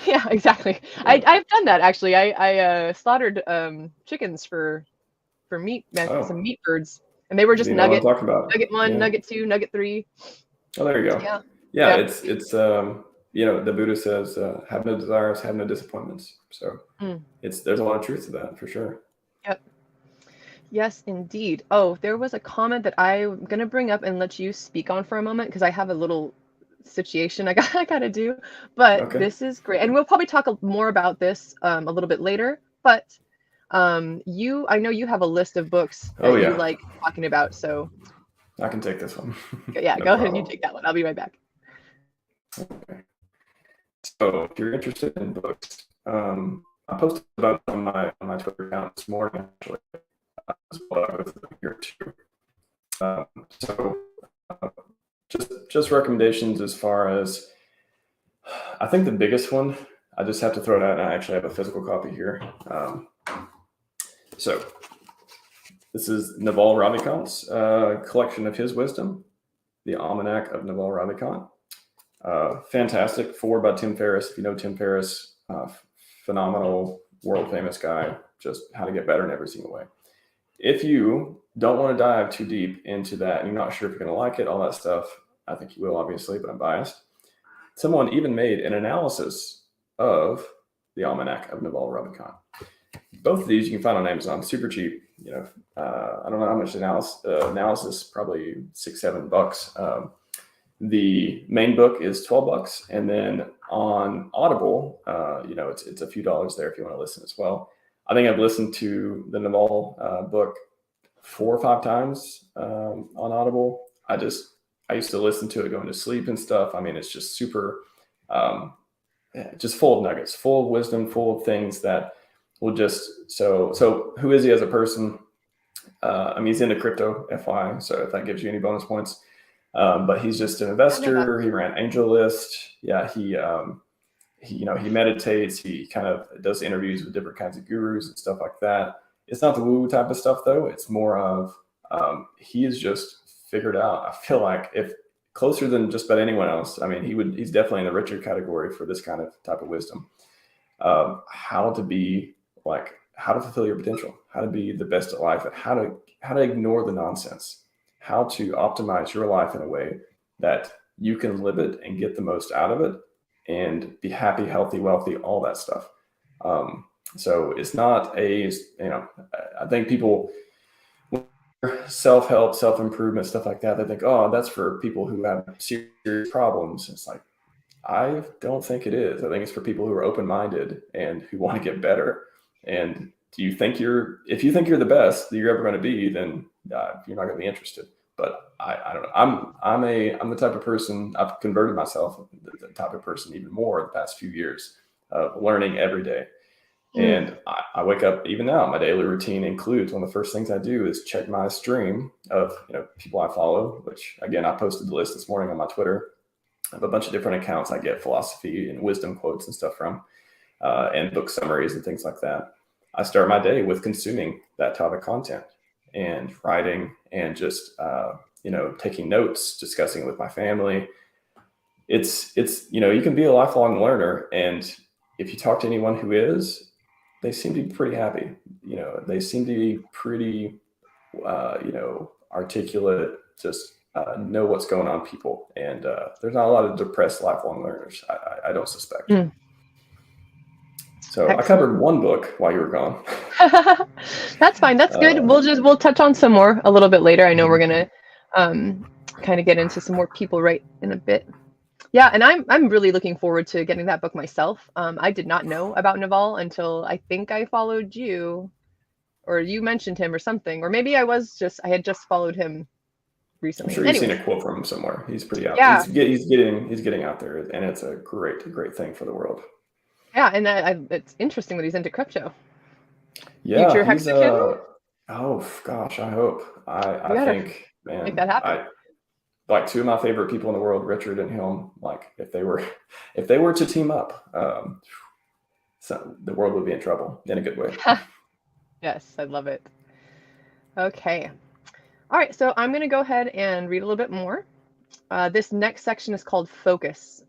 yeah, exactly. Yeah. I've done that actually. I slaughtered chickens for meat, some meat birds, and they were just You know what I'm nugget talking about. nugget 1, Yeah. nugget 2, nugget 3. Oh, there you go. Yeah. Yeah, it's the Buddha says, have no desires, have no disappointments. So there's a lot of truth to that for sure. Yep. Yes, indeed. Oh, there was a comment that I'm gonna bring up and let you speak on for a moment because I have a little situation I gotta do. But this is great, and we'll probably talk more about this a little bit later. But I know you have a list of books that you like talking about, so I can take this one. Yeah, no go ahead and you take that one. I'll be right back. Okay. So if you're interested in books, I posted about it on my Twitter account this morning, actually, as well as here too. So just recommendations as far as, I think the biggest one, I just have to throw it out, and I actually have a physical copy here. So this is Naval Ravikant's collection of his wisdom, the Almanac of Naval Ravikant. Fantastic. Forward by Tim Ferriss. If you know Tim Ferriss, phenomenal, world famous guy, just how to get better in every single way. If you don't want to dive too deep into that and you're not sure if you're going to like it, all that stuff, I think you will, obviously, but I'm biased. Someone even made an analysis of the Almanac of Naval Ravikant. Both of these you can find on Amazon, super cheap. I don't know how much analysis, probably $6-7. The main book is $12, and then on Audible, it's a few dollars there if you want to listen as well. I think I've listened to the Naval book 4 or 5 times on Audible. I used to listen to it going to sleep and stuff. I mean, it's just super, just full of nuggets, full of wisdom, full of things that will just, so who is he as a person? He's into crypto, FY, so if that gives you any bonus points. But he's just an investor. He ran AngelList. Yeah, he meditates. He kind of does interviews with different kinds of gurus and stuff like that. It's not the woo type of stuff though. It's more of he is just figured out. I feel like if closer than just about anyone else. I mean, he's definitely in the richer category for this kind of type of wisdom. How to fulfill your potential, how to be the best at life, and how to ignore the nonsense. How to optimize your life in a way that you can live it and get the most out of it and be happy, healthy, wealthy, all that stuff. So it's not I think people, self-help, self-improvement, stuff like that, they think, oh, that's for people who have serious problems. It's like, I don't think it is. I think it's for people who are open-minded and who want to get better. And if you think you're the best that you're ever going to be, then you're not going to be interested. But I don't know. I'm the type of person, I've converted myself the type of person even more in the past few years of learning every day. And I wake up, even now, my daily routine includes, one of the first things I do is check my stream of people I follow, which again, I posted the list this morning on my Twitter. I have a bunch of different accounts I get philosophy and wisdom quotes and stuff from, and book summaries and things like that. I start my day with consuming that type of content and writing and just, taking notes, discussing it with my family. It's you can be a lifelong learner. And if you talk to anyone who is, they seem to be pretty happy. They seem to be pretty, articulate, just know what's going on people. And there's not a lot of depressed lifelong learners, I don't suspect. So excellent. I covered one book while you were gone. That's fine. That's good. We'll touch on some more a little bit later. I know we're gonna kind of get into some more people right in a bit. Yeah, and I'm really looking forward to getting that book myself. I did not know about Naval until I think I followed you, or you mentioned him or something, or maybe I had just followed him recently. I'm sure you've seen a quote from him somewhere. He's pretty out. Yeah. He's getting out there, and it's a great thing for the world. Yeah, and it's interesting that he's into crypto. Yeah, Future he's Hexakin? oh gosh, I hope. We I gotta think, make that man, happen. I like two of my favorite people in the world, Richard and him. Like if they were if they were to team up, so the world would be in trouble in a good way. Yes, I love it. Okay. All right, so I'm going to go ahead and read a little bit more. This next section is called Focus.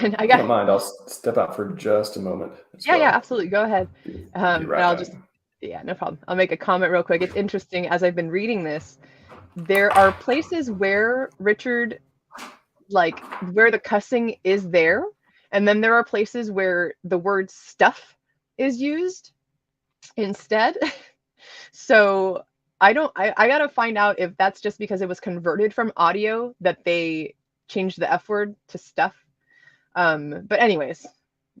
And I If you got, don't mind, I'll step out for just a moment as yeah, well. absolutely. Go ahead. Be And right I'll back. just, yeah, no problem. I'll make a comment real quick. It's interesting as I've been reading this, there are places where Richard, like, where the cussing is there. And then there are places where the word stuff is used instead. So I gotta find out if that's just because it was converted from audio that they changed the F word to stuff. But anyways,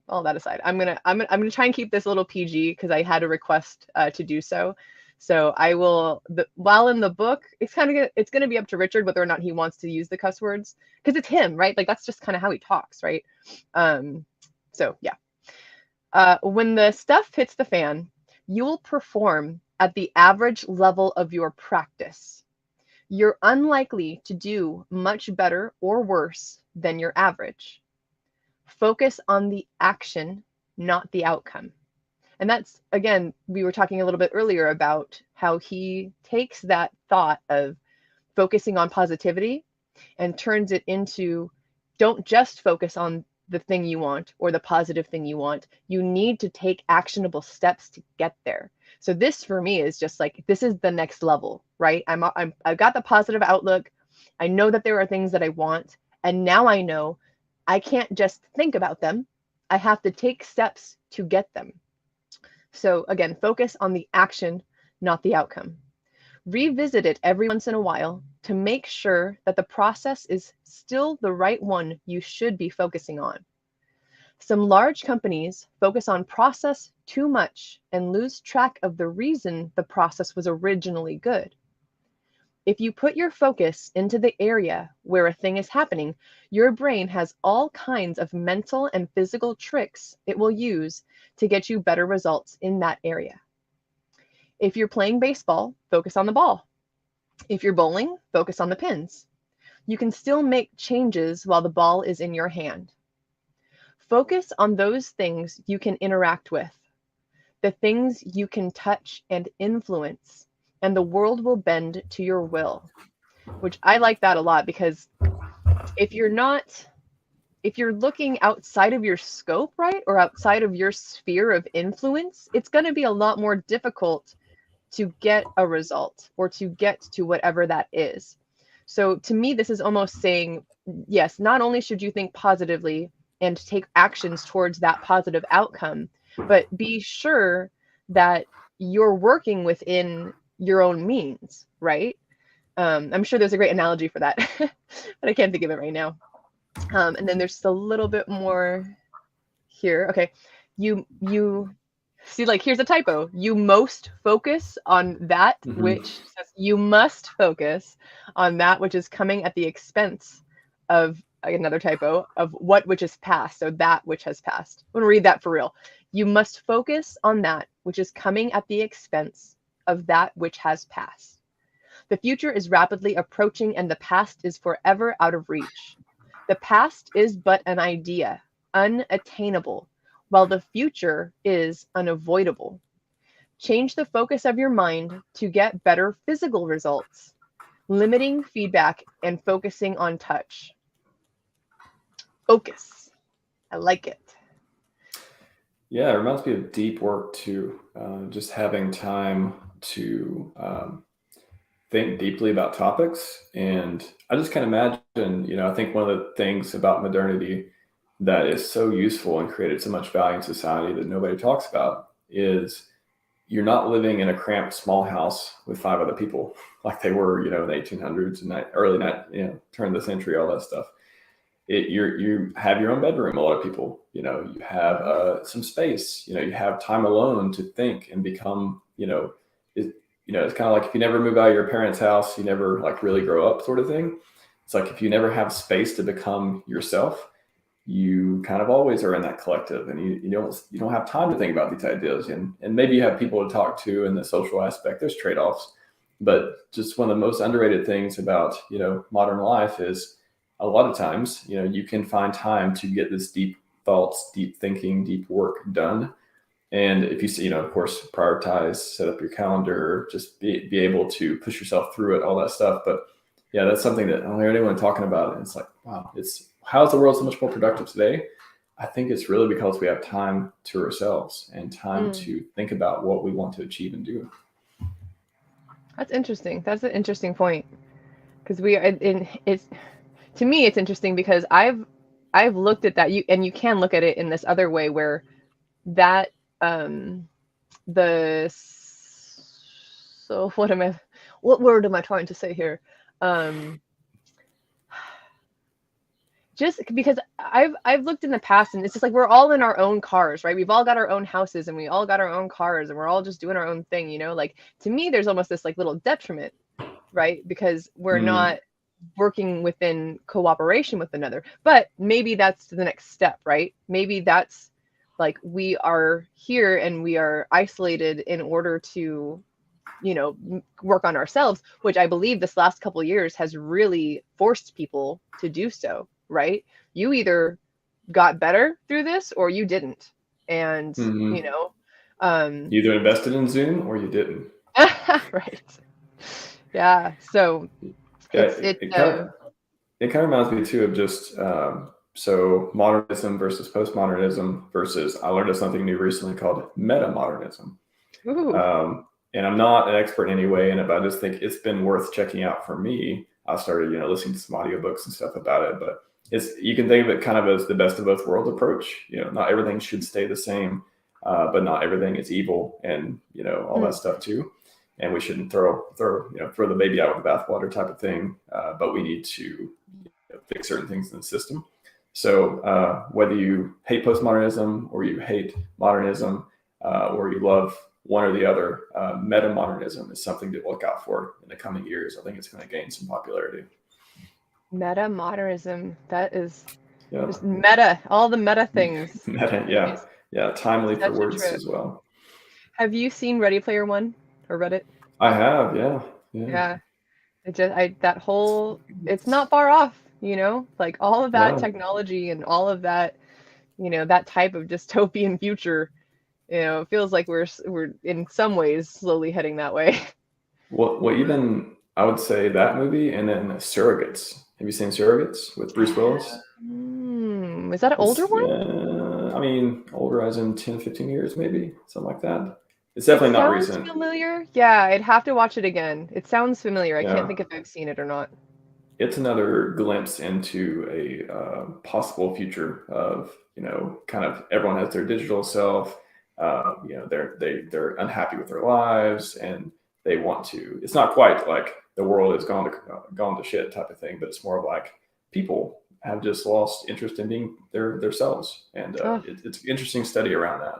all that aside, I'm gonna try and keep this a little PG because I had a request to do so. So I will, while in the book, it's gonna be up to Richard whether or not he wants to use the cuss words because it's him, right? Like that's just kind of how he talks, right? Um, so yeah. When the stuff hits the fan, you will perform at the average level of your practice. You're unlikely to do much better or worse than your average. Focus on the action, not the outcome. And that's, again, we were talking a little bit earlier about how he takes that thought of focusing on positivity and turns it into don't just focus on the thing you want or the positive thing you want. You need to take actionable steps to get there. So this for me is just like this is the next level, right? I've got the positive outlook. I know that there are things that I want, and now I know I can't just think about them. I have to take steps to get them. So again, focus on the action, not the outcome. Revisit it every once in a while to make sure that the process is still the right one you should be focusing on. Some large companies focus on process too much and lose track of the reason the process was originally good. If you put your focus into the area where a thing is happening, your brain has all kinds of mental and physical tricks it will use to get you better results in that area. If you're playing baseball, focus on the ball. If you're bowling, focus on the pins. You can still make changes while the ball is in your hand. Focus on those things you can interact with, the things you can touch and influence, and the world will bend to your will, which I like that a lot because if you're not, if you're looking outside of your scope, right, or outside of your sphere of influence, it's going to be a lot more difficult to get a result or to get to whatever that is. So to me, this is almost saying, yes, not only should you think positively and take actions towards that positive outcome, but be sure that you're working within your own means, right? I'm sure there's a great analogy for that, but I can't think of it right now. And then there's a little bit more here. Okay, you see, like here's a typo. You most focus on that Mm-hmm. which says you must focus on that which is coming at the expense of another typo of what which is past. So that which has passed. I'm gonna read that for real. You must focus on that which is coming at the expense of that which has passed. The future is rapidly approaching and the past is forever out of reach. The past is but an idea, unattainable, while the future is unavoidable. Change the focus of your mind to get better physical results, limiting feedback and focusing on touch. Focus. I like it. Yeah, it reminds me of deep work too. Just having time to think deeply about topics. And I just can't imagine, I think one of the things about modernity that is so useful and created so much value in society that nobody talks about is you're not living in a cramped small house with five other people like they were, in the 1800s and early turn of the century, all that stuff. You have your own bedroom. A lot of people, you have some space. You have time alone to think and become. It's kind of like if you never move out of your parents' house, you never like really grow up, sort of thing. It's like if you never have space to become yourself, you kind of always are in that collective, and you don't have time to think about these ideas, and maybe you have people to talk to in the social aspect. There's trade-offs, but just one of the most underrated things about modern life is a lot of times you can find time to get this deep thoughts, deep thinking, deep work done. And if you see, of course, prioritize, set up your calendar, just be able to push yourself through it, all that stuff. But yeah, that's something that I don't hear anyone talking about. And it's like, wow, how is the world so much more productive today? I think it's really because we have time to ourselves and time to think about what we want to achieve and do. That's interesting. That's an interesting point, because we are it's to me it's interesting because I've looked at that, and you can look at it in this other way where that what word am I trying to say here? Just because I've looked in the past, and it's just like we're all in our own cars, right? We've all got our own houses, and we all got our own cars, and we're all just doing our own thing, like, to me there's almost this like little detriment, right? Because we're not working within cooperation with another. But maybe that's the next step, right? Maybe that's like we are here and we are isolated in order to work on ourselves, which I believe this last couple of years has really forced people to do so, right? You either got better through this or you didn't. And you either invested in Zoom or you didn't. Right. Yeah. So it kind of reminds me too of just so modernism versus postmodernism versus, I learned of something new recently called meta-modernism. And I'm not an expert in any way in it, but I just think it's been worth checking out for me. I started, listening to some audiobooks and stuff about it, but you can think of it kind of as the best of both worlds approach. Not everything should stay the same, but not everything is evil, and all that stuff too. And we shouldn't throw the baby out with the bathwater type of thing. But we need to fix certain things in the system. So whether you hate postmodernism or you hate modernism, or you love one or the other, meta-modernism is something to look out for in the coming years. I think it's going to gain some popularity. Meta-modernism, that is just meta, all the meta things. Meta, yeah, timely for words as well. Have you seen Ready Player One or read it? I have, yeah. It's not far off, like all of that technology and all of that, that type of dystopian future. It feels like we're in some ways slowly heading that way. Well, even I would say that movie, and then Surrogates. Have you seen Surrogates with Bruce Willis? Is that an older one? Yeah, I mean, older as in 10, 15 years, maybe, something like that. It's definitely not recent. Sounds familiar? Yeah, I'd have to watch it again. It sounds familiar. I can't think if I've seen it or not. It's another glimpse into a possible future of, kind of everyone has their digital self. They're unhappy with their lives, and they want to. It's not quite like the world has gone to shit type of thing, but it's more of like people have just lost interest in being themselves, and it's an interesting study around that.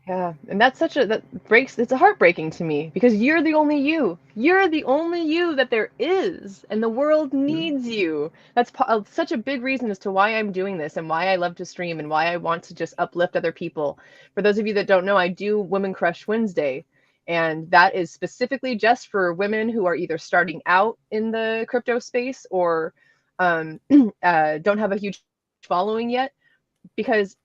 Yeah, and it's heartbreaking to me, because you're the only you. You're the only you that there is, and the world needs you. That's such a big reason as to why I'm doing this and why I love to stream and why I want to just uplift other people. For those of you that don't know, I do Women Crush Wednesday, and that is specifically just for women who are either starting out in the crypto space or don't have a huge following yet. Because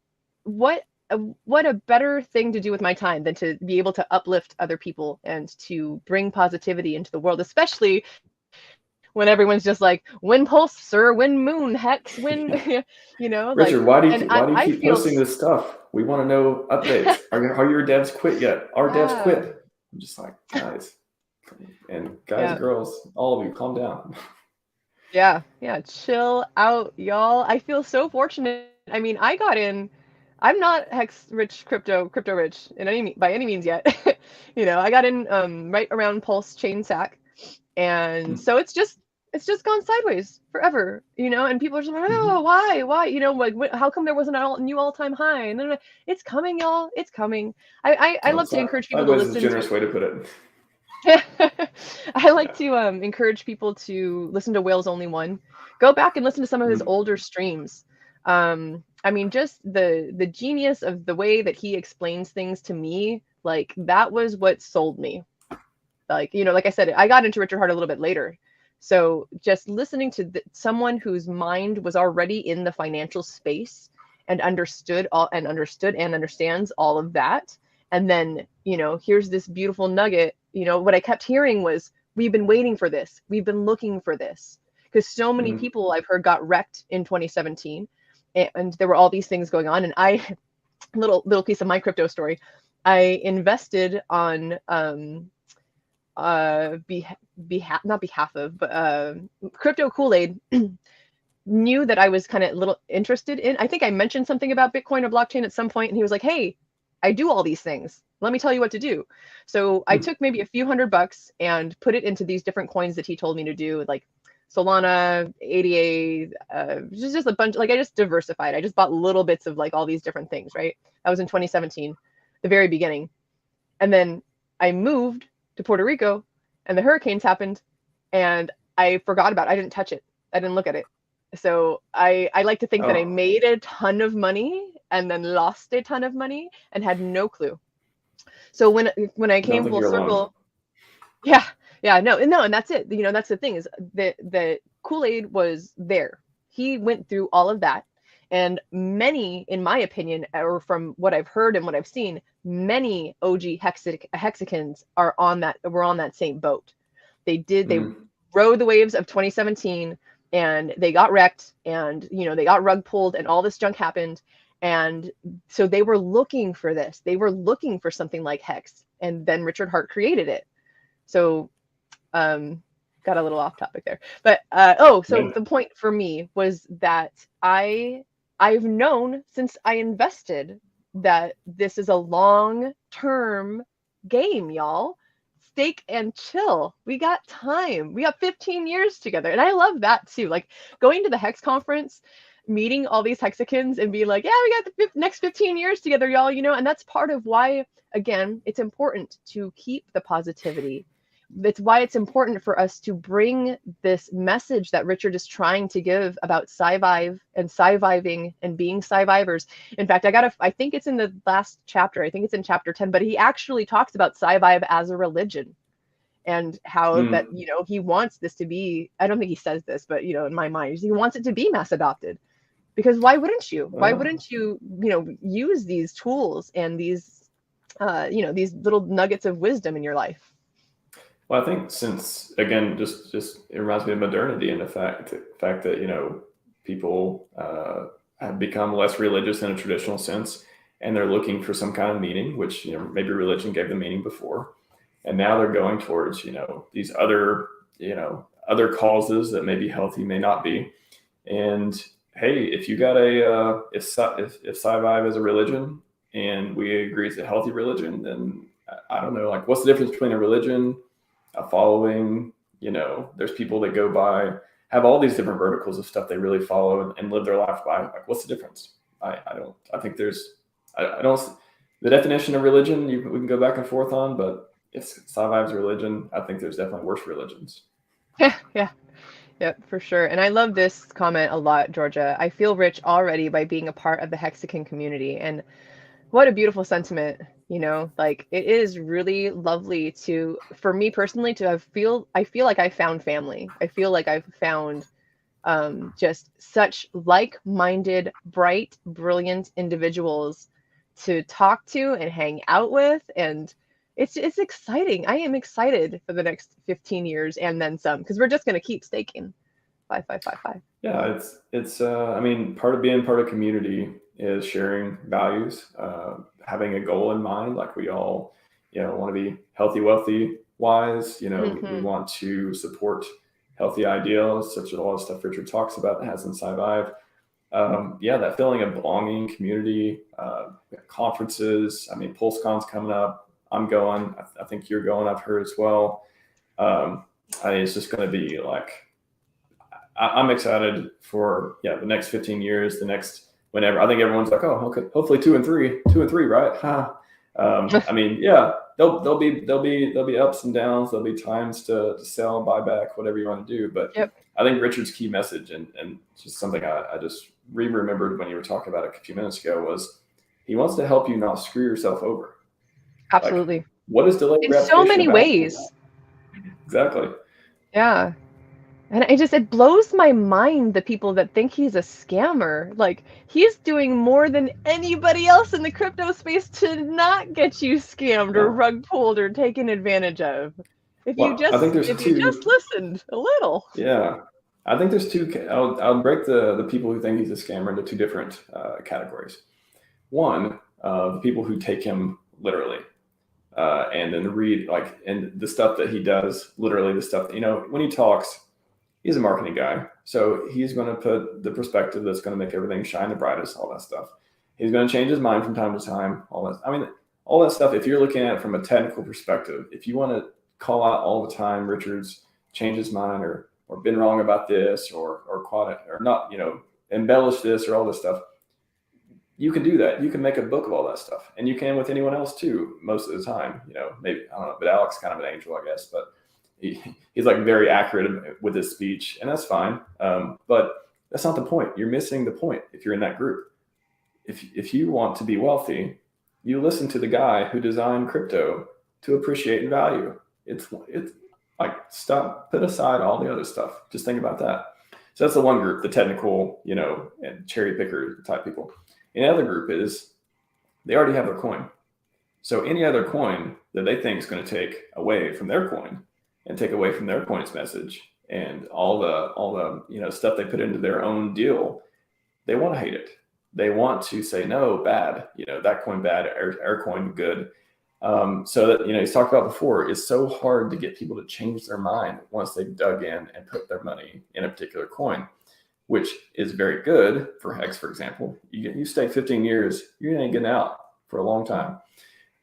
what a better thing to do with my time than to be able to uplift other people and to bring positivity into the world, especially when everyone's just like, win pulse, sir, win moon, hex, win, Richard, why do you keep posting this stuff? We want to know updates. Are your devs quit yet? Our devs quit. I'm just like, guys, and and girls, all of you, calm down. Yeah, chill out, y'all. I feel so fortunate. I mean, I got in. I'm not hex rich, crypto rich by any means yet. I got in right around Pulse chain sack, and so it's just gone sideways forever, and people are just like, oh, why, like, how come there wasn't a new all-time high? And then it's coming, y'all, it's coming. I love to encourage people to listen. That's a generous way to put it. I like to encourage people to listen to Whales Only One. Go back and listen to some of his older streams. I mean, just the genius of the way that he explains things to me, like that was what sold me. Like, like I said, I got into Richard Hart a little bit later. So just listening to someone whose mind was already in the financial space and understood and understands all of that. And then, here's this beautiful nugget. What I kept hearing was, we've been waiting for this. We've been looking for this. Because so many people I've heard got wrecked in 2017. And there were all these things going on. And little piece of my crypto story, I invested on not behalf of, but Crypto Kool-Aid knew that I was kind of a little interested in. I think I mentioned something about Bitcoin or blockchain at some point, and he was like, "Hey, I do all these things. Let me tell you what to do." So I took maybe a few $100 and put it into these different coins that he told me to do, like Solana, ADA, just a bunch. Like I just diversified. I just bought little bits of like all these different things, right? That was in 2017, the very beginning. And then I moved to Puerto Rico and the hurricanes happened and I forgot about it. I didn't touch it. I didn't look at it. So I like to think that I made a ton of money and then lost a ton of money and had no clue. So when I came full circle, yeah, no, and that's it. That's the thing, is that Kool-Aid was there. He went through all of that. And many, in my opinion, or from what I've heard and what I've seen, many OG hexicans were on that same boat. They rode the waves of 2017 and they got wrecked and, they got rug pulled and all this junk happened. And so they were looking for this. They were looking for something like Hex. And then Richard Hart created it. So, got a little off topic there. But, the point for me was that I've known since I invested that this is a long-term game, y'all. Stake and chill. We got time. We got 15 years together. And I love that too. Like going to the Hex conference, meeting all these hexicans and being like, yeah, we got the next 15 years together, y'all, and that's part of why, again, it's important to keep the positivity. That's why it's important for us to bring this message that Richard is trying to give about SciVive and SciViving and being SciVivers. In fact, I think it's in the last chapter. I think it's in chapter 10, but he actually talks about SciVive as a religion and how that, he wants this to be, I don't think he says this, but, in my mind, he wants it to be mass adopted. Because why wouldn't you? Why wouldn't you, use these tools and these, these little nuggets of wisdom in your life? Well, I think since, again, just it reminds me of modernity and the fact that, people have become less religious in a traditional sense, and they're looking for some kind of meaning, which, maybe religion gave them meaning before. And now they're going towards, these other causes that may be healthy, may not be. And hey, if you got if SciVive is a religion and we agree it's a healthy religion, then I don't know, like what's the difference between a religion, a following? There's people that go by, have all these different verticals of stuff they really follow and live their life by. Like, what's the difference? I think there's, I don't, the definition of religion, we can go back and forth on, but if SciVive's a religion, I think there's definitely worse religions. Yeah. Yep, for sure. And I love this comment a lot, Georgia. I feel rich already by being a part of the Hexican community. And what a beautiful sentiment, like it is really lovely for me personally to I feel like I found family. I feel like I've found just such like-minded, bright, brilliant individuals to talk to and hang out with. And it's exciting. I am excited for the next 15 years and then some, because we're just going to keep staking. 5. Yeah, it's I mean, part of being part of community is sharing values, having a goal in mind. Like we all, want to be healthy, wealthy, wise. We want to support healthy ideals, such as all the stuff Richard talks about that has in SciVive. That feeling of belonging, community, conferences. I mean, PulseCon's coming up. I'm going. I think you're going. I've heard as well. It's just going to be like, I'm excited for the next 15 years, the next whenever. I think everyone's like, oh, okay, hopefully 2 and 3, right? I mean, there'll be ups and downs. There'll be times to sell, buy back, whatever you want to do. But I think Richard's key message and just something I just remembered when you were talking about it a few minutes ago was he wants to help you not screw yourself over. Absolutely. Like, what is delayed In gratification so many about? ways. Exactly. Yeah. And it blows my mind, the people that think he's a scammer. Like, he's doing more than anybody else in the crypto space to not get you scammed or rug pulled or taken advantage of. If you I think there's just listened a little. Yeah, I think there's two. I'll break the people who think he's a scammer into two different categories. One, the people who take him literally, and then read and the stuff that he does, literally the stuff, when he talks, he's a marketing guy. So he's going to put the perspective that's going to make everything shine the brightest, all that stuff. He's going to change his mind from time to time, all that. I mean, all that stuff, if you're looking at it from a technical perspective, if you want to call out all the time, Richard's changed his mind or been wrong about this or not, embellish this or all this stuff, you can do that. You can make a book of all that stuff, and you can with anyone else too. Most of the time, maybe, I don't know, but Alex is kind of an angel, I guess, but he's like very accurate with his speech, and that's fine. But that's not the point. You're missing the point if you're in that group. If you want to be wealthy, you listen to the guy who designed crypto to appreciate in value. It's like, put aside all the other stuff. Just think about that. So that's the one group, the technical, and cherry picker type people. And the other group is they already have their coin. So any other coin that they think is going to take away from their coin and take away from their coin's message and all the stuff they put into their own deal, they want to hate it. They want to say, no, bad, that coin bad, our coin good. So that, he's talked about before, it's so hard to get people to change their mind once they've dug in and put their money in a particular coin, which is very good for Hex, for example. You stay 15 years, you're going to get out for a long time.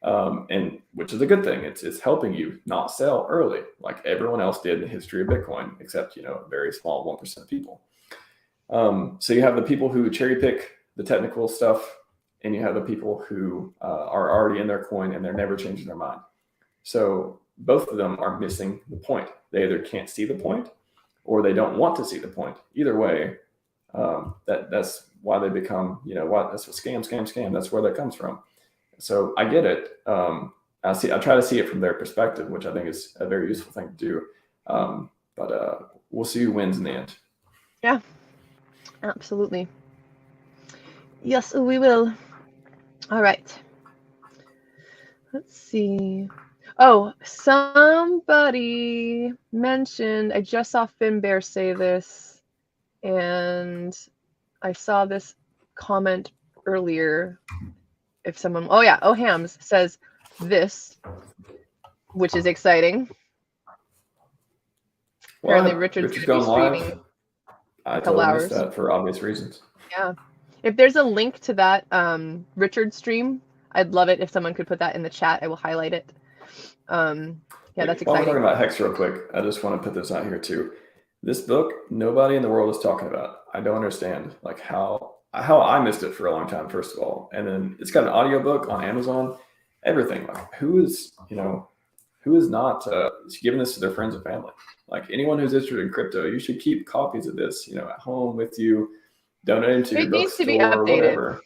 And which is a good thing. It's helping you not sell early like everyone else did in the history of Bitcoin, except, a very small 1% of people. So you have the people who cherry pick the technical stuff, and you have the people who are already in their coin and they're never changing their mind. So both of them are missing the point. They either can't see the point or they don't want to see the point. Either way, that's why they become, that's what scam. That's where that comes from. So I get it. I try to see it from their perspective, which I think is a very useful thing to do. But we'll see who wins in the end. Yeah, absolutely. Yes, we will. All right. Let's see. Oh, somebody mentioned, I just saw Finbear say this, and I saw this comment earlier. If someone, Hams says this, which is exciting. Apparently, Richard's going to be streaming I totally missed that for obvious reasons. Yeah. If there's a link to that Richard stream, I'd love it if someone could put that in the chat. I will highlight it. That's exciting. While we're talking about Hex real quick, I just want to put this out here too. This book, nobody in the world is talking about. I don't understand how I missed it for a long time, first of all. And then it's got an audiobook on Amazon, everything. Like, who is not giving this to their friends and family? Like, anyone who's interested in crypto, you should keep copies of this, at home with you, donate to your bookstore or whatever.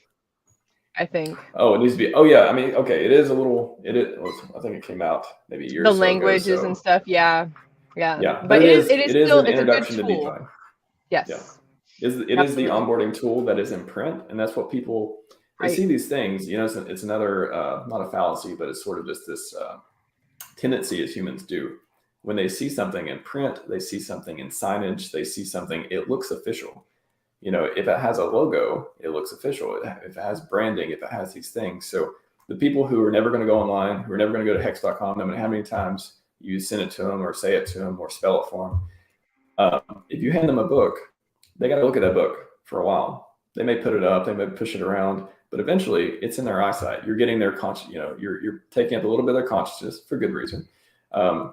I think. Oh, it needs to be. Oh, yeah. I mean, okay. It is a little. I think it came out maybe a year. The languages and stuff. Yeah. But it is still an introduction to DeFi. Yes. Yeah. It is the onboarding tool that is in print, and that's what people they see these things. It's another not a fallacy, but it's sort of just this tendency as humans do. When they see something in print, they see something in signage, they see something, it looks official. If it has a logo, it looks official. If it has branding, if it has these things. So the people who are never going to go online, who are never going to go to hex.com, no matter how many times you send it to them or say it to them or spell it for them, if you hand them a book, they got to look at that book for a while. They may put it up, they may push it around, but eventually it's in their eyesight. You're getting their conscious, you're taking up a little bit of their consciousness for good reason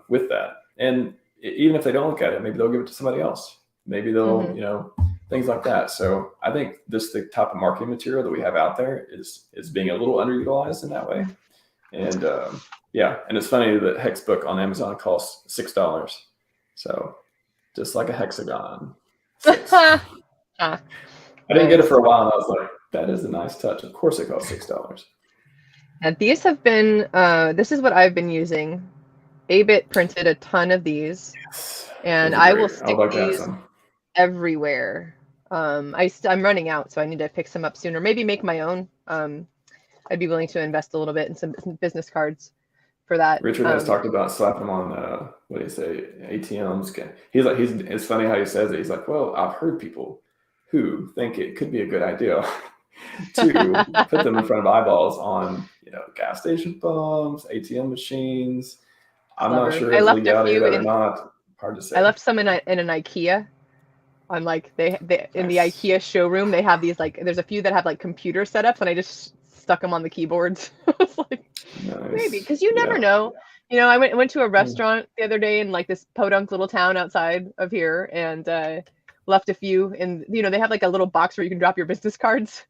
with that. And even if they don't look at it, maybe they'll give it to somebody else. Maybe they'll, things like that. So I think the type of marketing material that we have out there is being a little underutilized in that way. And and it's funny that Hex book on Amazon costs $6. So just like a hexagon. I didn't get it Nice. for a while, and I was like, that is a nice touch. Of course, it costs $6. And these have been, this is what I've been using. Abit printed a ton of these, Yes, and those are I will great. I would stick like to have these some. everywhere. I'm running out, so I need to pick some up sooner. Maybe make my own. I'd be willing to invest a little bit in some business cards for that. Richard has talked about slapping them on what do you say, ATMs. It's funny how he says it. He's like, well, I've heard people who think it could be a good idea to put them in front of eyeballs on gas station pumps, ATM machines. I'm not Clever. sure I of the left a legality of few that or in. not. Hard to I say. left some in an IKEA. On like they in the Nice. IKEA showroom, they have these like there's a few that have like computer setups, and I just stuck them on the keyboards. I was like, maybe Nice. because you never Yeah. know. I went to a restaurant the other day in like this podunk little town outside of here, and left a few. And they have like a little box where you can drop your business cards. So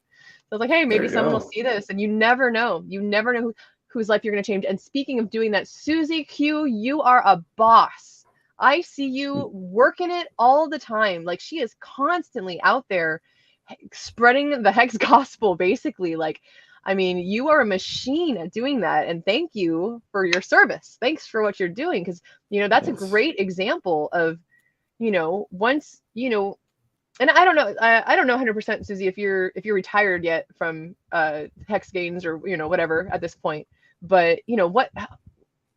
I was like, hey, There maybe you someone will go. see this, and you never know. You never know whose life you're going to change. And speaking of doing that, Susie Q, you are a boss. I see you working it all the time. Like she is constantly out there spreading the hex gospel, basically. Like, I mean, you are a machine at doing that. And thank you for your service. Thanks for what you're doing. Because, that's a Yes. great example of, once, and I don't know, I don't know 100%, Susie, if you're retired yet from hex gains or whatever at this point. But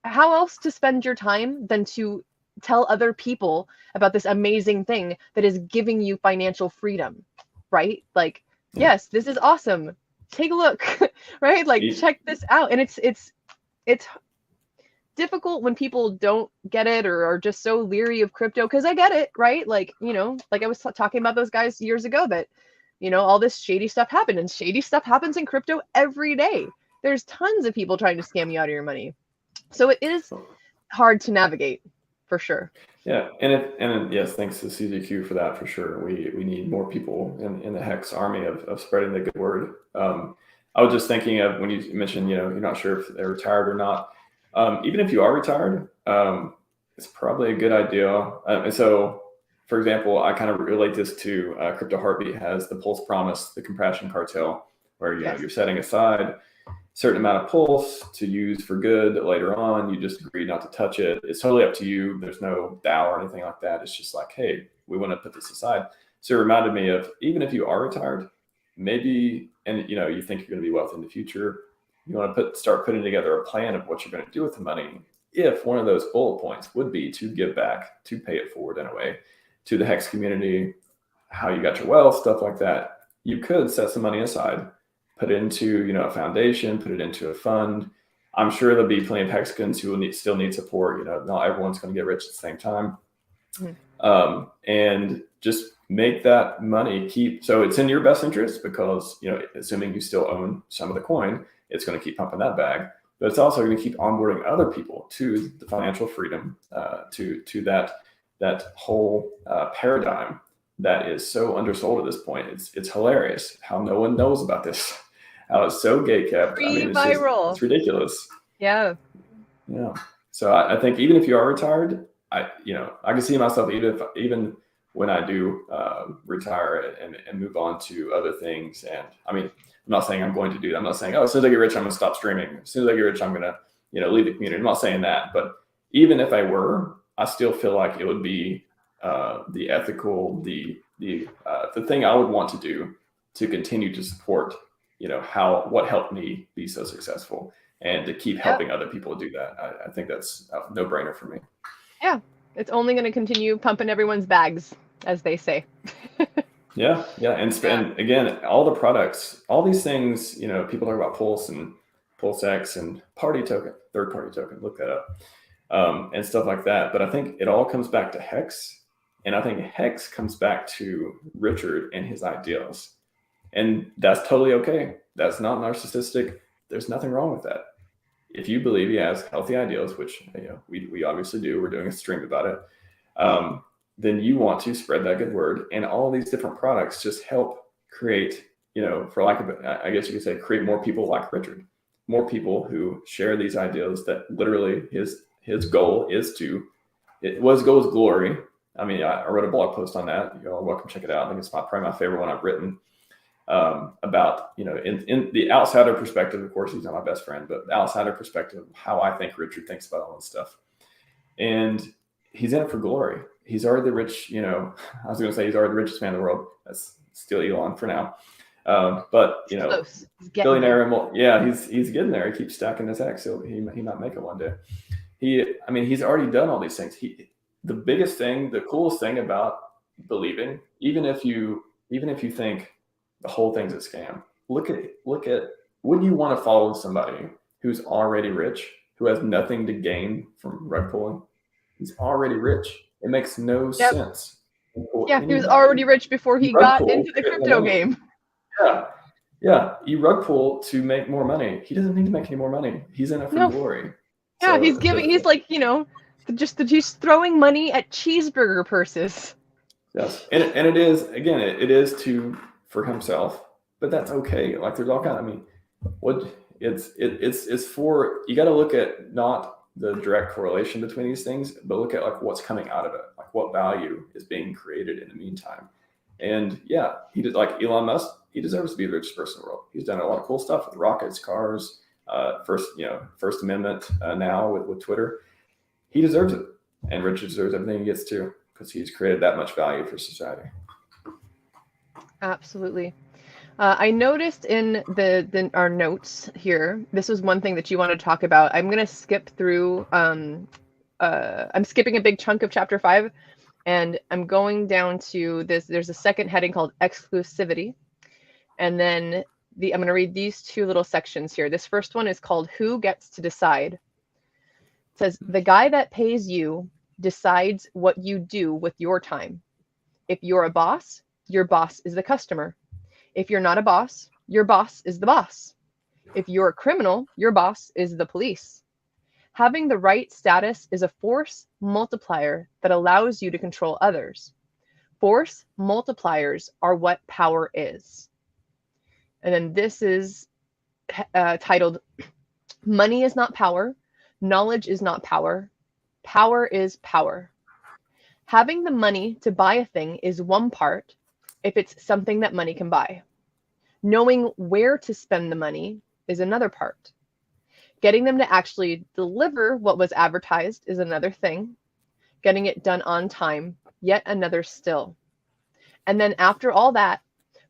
how else to spend your time than to tell other people about this amazing thing that is giving you financial freedom, right? Like, Yeah. yes, this is awesome. Take a look, right? Like, Eat. check this out. And it's difficult when people don't get it or are just so leery of crypto, because I get it, right? Like, like I was talking about those guys years ago that, all this shady stuff happened, and shady stuff happens in crypto every day. There's tons of people trying to scam you out of your money. So it is hard to navigate, for sure. Yeah, and yes, thanks to CZQ for that for sure. We need more people in the Hex army of spreading the good word. I was just thinking of when you mentioned you're not sure if they're retired or not. Even if you are retired, it's probably a good idea. And so, for example, I kind of relate this to Crypto Heartbeat has the Pulse Promise, the compression cartel, where Yes. you're setting aside certain amount of pulse to use for good later on. You just agree not to touch it. It's totally up to you. There's no DAO or anything like that. It's just like, hey, we want to put this aside. So it reminded me of, even if you are retired, maybe, and you think you're going to be wealthy in the future, you want to start putting together a plan of what you're going to do with the money. If one of those bullet points would be to give back, to pay it forward in a way to the Hex community, how you got your wealth, stuff like that, you could set some money aside, put it into a foundation, put it into a fund. I'm sure there'll be plenty of Hexicans who will still need support. Not everyone's going to get rich at the same time. And just make that money so it's in your best interest, because assuming you still own some of the coin, it's going to keep pumping that bag, but it's also going to keep onboarding other people to the financial freedom, to that whole paradigm that is so undersold at this point. It's hilarious how no one knows about this. How it's so gatekept. I mean, it's ridiculous. Yeah. Yeah. So I think even if you are retired, I can see myself even when I do retire and move on to other things. And I mean, I'm not saying I'm going to do that. I'm not saying, as soon as I get rich, I'm going to stop streaming. As soon as I get rich, I'm going to leave the community. I'm not saying that. But even if I were, I still feel like it would be the ethical, the thing I would want to do to continue to support, what helped me be so successful, and to keep helping other people do that. I think that's a no-brainer for me. Yeah, it's only going to continue pumping everyone's bags, as they say. Yeah, and again, all the products, all these things, people talk about Pulse and PulseX and party token, third-party token, look that up, and stuff like that. But I think it all comes back to Hex, and I think Hex comes back to Richard and his ideals, and that's totally okay. That's not narcissistic. There's nothing wrong with that. If you believe he has healthy ideals, which we obviously do, we're doing a stream about it, then you want to spread that good word, and all these different products just help create, for lack of, I guess you could say, create more people like Richard, more people who share these ideas. That literally his goal is goal is glory. I mean, I wrote a blog post on that. You're welcome to check it out. I think it's probably my favorite one I've written. about, in the outsider perspective, of course, he's not my best friend, but the outsider perspective of how I think Richard thinks about all this stuff. And he's in it for glory. He's already the rich, I was going to say he's already the richest man in the world. That's still Elon for now. But, billionaire, he's getting there. He keeps stacking his X, so he might make it one day. He's already done all these things. The biggest thing, the coolest thing about believing, even if you think the whole thing's a scam, look at, wouldn't you want to follow somebody who's already rich, who has nothing to gain from rug pulling? He's already rich. It makes no sense. Yeah, he was already rich before he got into the crypto game. Yeah. You rug pull to make more money. He doesn't need to make any more money. He's in it for glory. Yeah, so he's like, he's throwing money at cheeseburger purses. Yes, and it is, again, it is for himself, but that's okay. Like, there's all kind of, it's for, you got to look at not the direct correlation between these things, but look at like what's coming out of it, like what value is being created in the meantime. And yeah, he did, like Elon Musk, he deserves to be the richest person in the world. He's done a lot of cool stuff with rockets, cars, First Amendment now with Twitter. He deserves it, and Richard deserves everything he gets too, because he's created that much value for society. Absolutely. I noticed in our notes here, this was one thing that you want to talk about. I'm going to skip through. I'm skipping a big chunk of chapter 5, and I'm going down to this. There's a second heading called exclusivity, and then I'm going to read these two little sections here. This first one is called "Who Gets to Decide." It says, "The guy that pays you decides what you do with your time. If you're a boss, your boss is the customer. If you're not a boss, your boss is the boss. If you're a criminal, your boss is the police. Having the right status is a force multiplier that allows you to control others. Force multipliers are what power is." And then this is titled, "Money is not power. Knowledge is not power. Power is power. Having the money to buy a thing is one part, if it's something that money can buy. Knowing where to spend the money is another part. Getting them to actually deliver what was advertised is another thing. Getting it done on time, yet another still. And then after all that,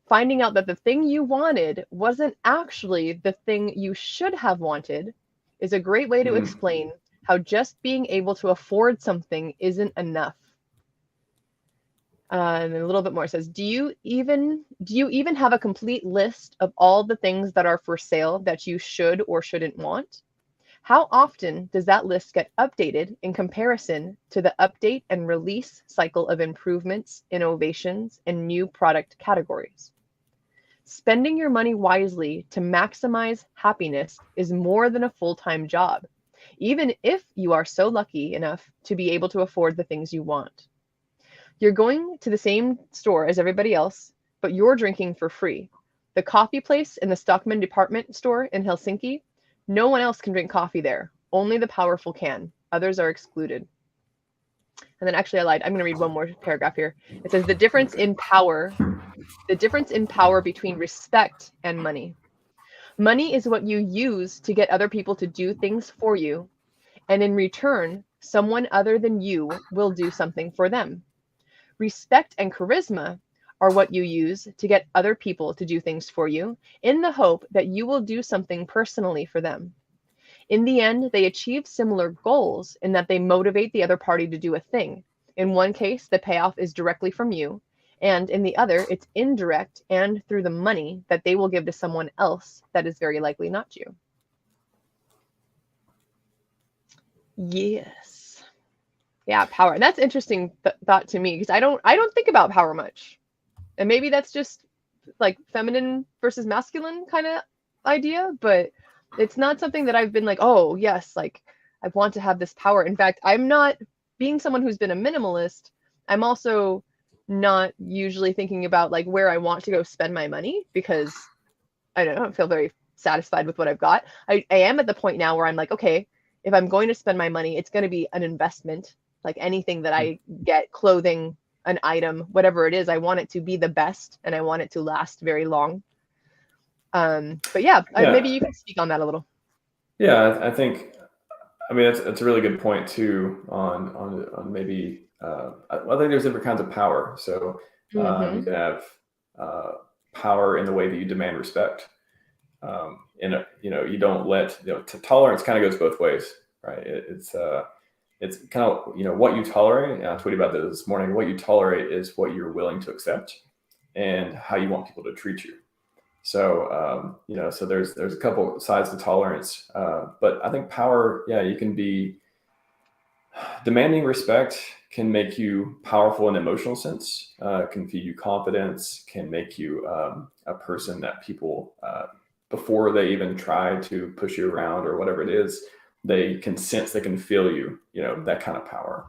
finding out that the thing you wanted wasn't actually the thing you should have wanted is a great way to explain how just being able to afford something isn't enough." And a little bit more, it says, do you even have a complete list of all the things that are for sale that you should or shouldn't want? How often does that list get updated in comparison to the update and release cycle of improvements, innovations, and new product categories? Spending your money wisely to maximize happiness is more than a full-time job, even if you are so lucky enough to be able to afford the things you want. You're going to the same store as everybody else, but you're drinking for free. The coffee place in the Stockman department store in Helsinki, no one else can drink coffee there. Only the powerful can. Others are excluded. And then actually I lied. I'm going to read one more paragraph here. It says, the difference in power between respect and money. Money is what you use to get other people to do things for you. And in return, someone other than you will do something for them. Respect and charisma are what you use to get other people to do things for you in the hope that you will do something personally for them. In the end, they achieve similar goals in that they motivate the other party to do a thing. In one case, the payoff is directly from you, and in the other, it's indirect and through the money that they will give to someone else that is very likely not you. Yes. Yeah, power. And that's interesting thought to me, because I don't think about power much. And maybe that's just like feminine versus masculine kind of idea, but it's not something that I've been like, oh yes, like I want to have this power. In fact, I'm not, being someone who's been a minimalist, I'm also not usually thinking about like where I want to go spend my money, because I don't know, I feel very satisfied with what I've got. I am at the point now where I'm like, okay, if I'm going to spend my money, it's going to be an investment. Like anything that I get, clothing, an item, whatever it is, I want it to be the best and I want it to last very long. But yeah, maybe Yeah. you can speak on that a little. Yeah. I think, I mean, it's a really good point too on maybe, I think there's different kinds of power. So you Mm-hmm. can have power in the way that you demand respect. And you don't let, tolerance kind of goes both ways, right? It's kind of, what you tolerate. And I tweeted about this morning. What you tolerate is what you're willing to accept and how you want people to treat you. So, so there's a couple sides to tolerance. But I think power, yeah, you can be demanding respect can make you powerful in an emotional sense, can feed you confidence, can make you a person that people, before they even try to push you around or whatever it is, they can sense, they can feel you, that kind of power.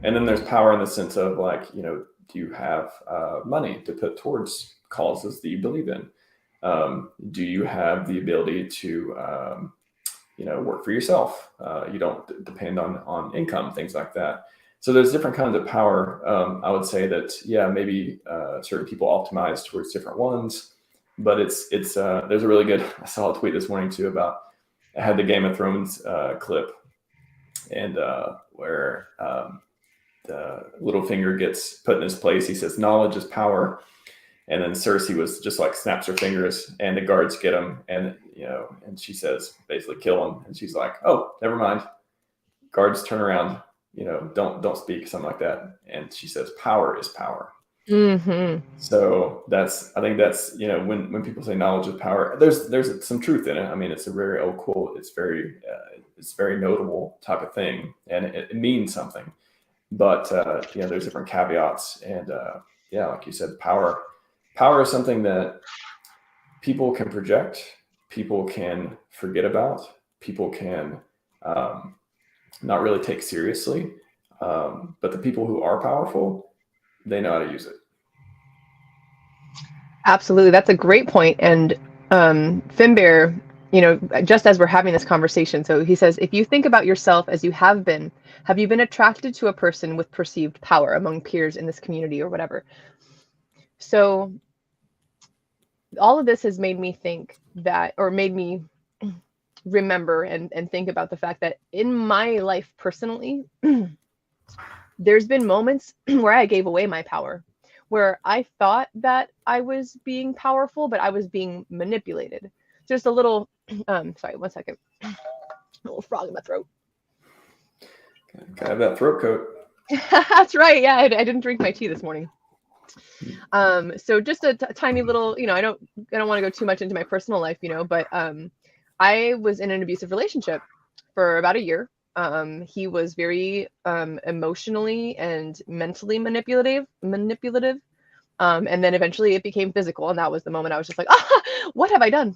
And then there's power in the sense of like, do you have money to put towards causes that you believe in? Do you have the ability to, work for yourself? You don't depend on income, things like that. So there's different kinds of power. I would say that, yeah, maybe certain people optimize towards different ones, but it's there's a really good, I saw a tweet this morning too about, I had the Game of Thrones clip, and where the Littlefinger gets put in his place. He says, knowledge is power. And then Cersei was just like snaps her fingers, and the guards get him, and and she says basically kill him, and she's like, oh, never mind. Guards turn around, don't speak, something like that. And she says, power is power. Mm-hmm. So I think that's when people say knowledge is power, there's some truth in it. I mean, it's a very old quote. It's very notable type of thing, and it means something. But there's different caveats, and yeah, like you said, power is something that people can project, people can forget about, people can not really take seriously. But the people who are powerful, they know how to use it. Absolutely. That's a great point. And Finbear, just as we're having this conversation, so he says, if you think about yourself as you have you been attracted to a person with perceived power among peers in this community or whatever? So all of this has made me think that, or made me remember and think about the fact that in my life personally, there's been moments where I gave away my power, where I thought that I was being powerful, but I was being manipulated. Just a little, sorry, 1 second. A little frog in my throat. Can I have that throat coat? That's right. Yeah, I didn't drink my tea this morning. So just a tiny little, I don't want to go too much into my personal life, but I was in an abusive relationship for about a year. He was very emotionally and mentally manipulative. And then eventually it became physical. And that was the moment I was just like, what have I done?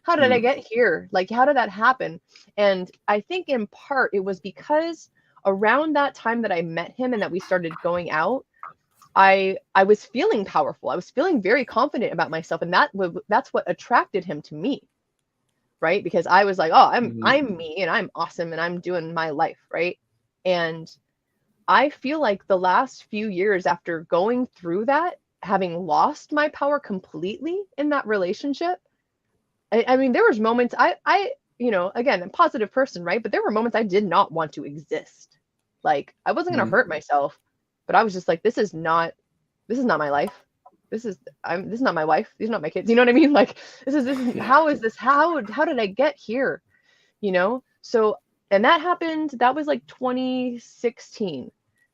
How did I get here? Like, how did that happen? And I think in part it was because around that time that I met him and that we started going out, I was feeling powerful. I was feeling very confident about myself. And that's what attracted him to me. Right? Because I was like, oh, I'm me and I'm awesome and I'm doing my life, right? And I feel like the last few years after going through that, having lost my power completely in that relationship, I mean, there was moments again, I'm a positive person, right? But there were moments I did not want to exist. Like I wasn't going to hurt myself, but I was just like, this is not my life. This is not my wife. These are not my kids. You know what I mean? Like this is Yeah. how did I get here? So, and that happened, that was like 2016.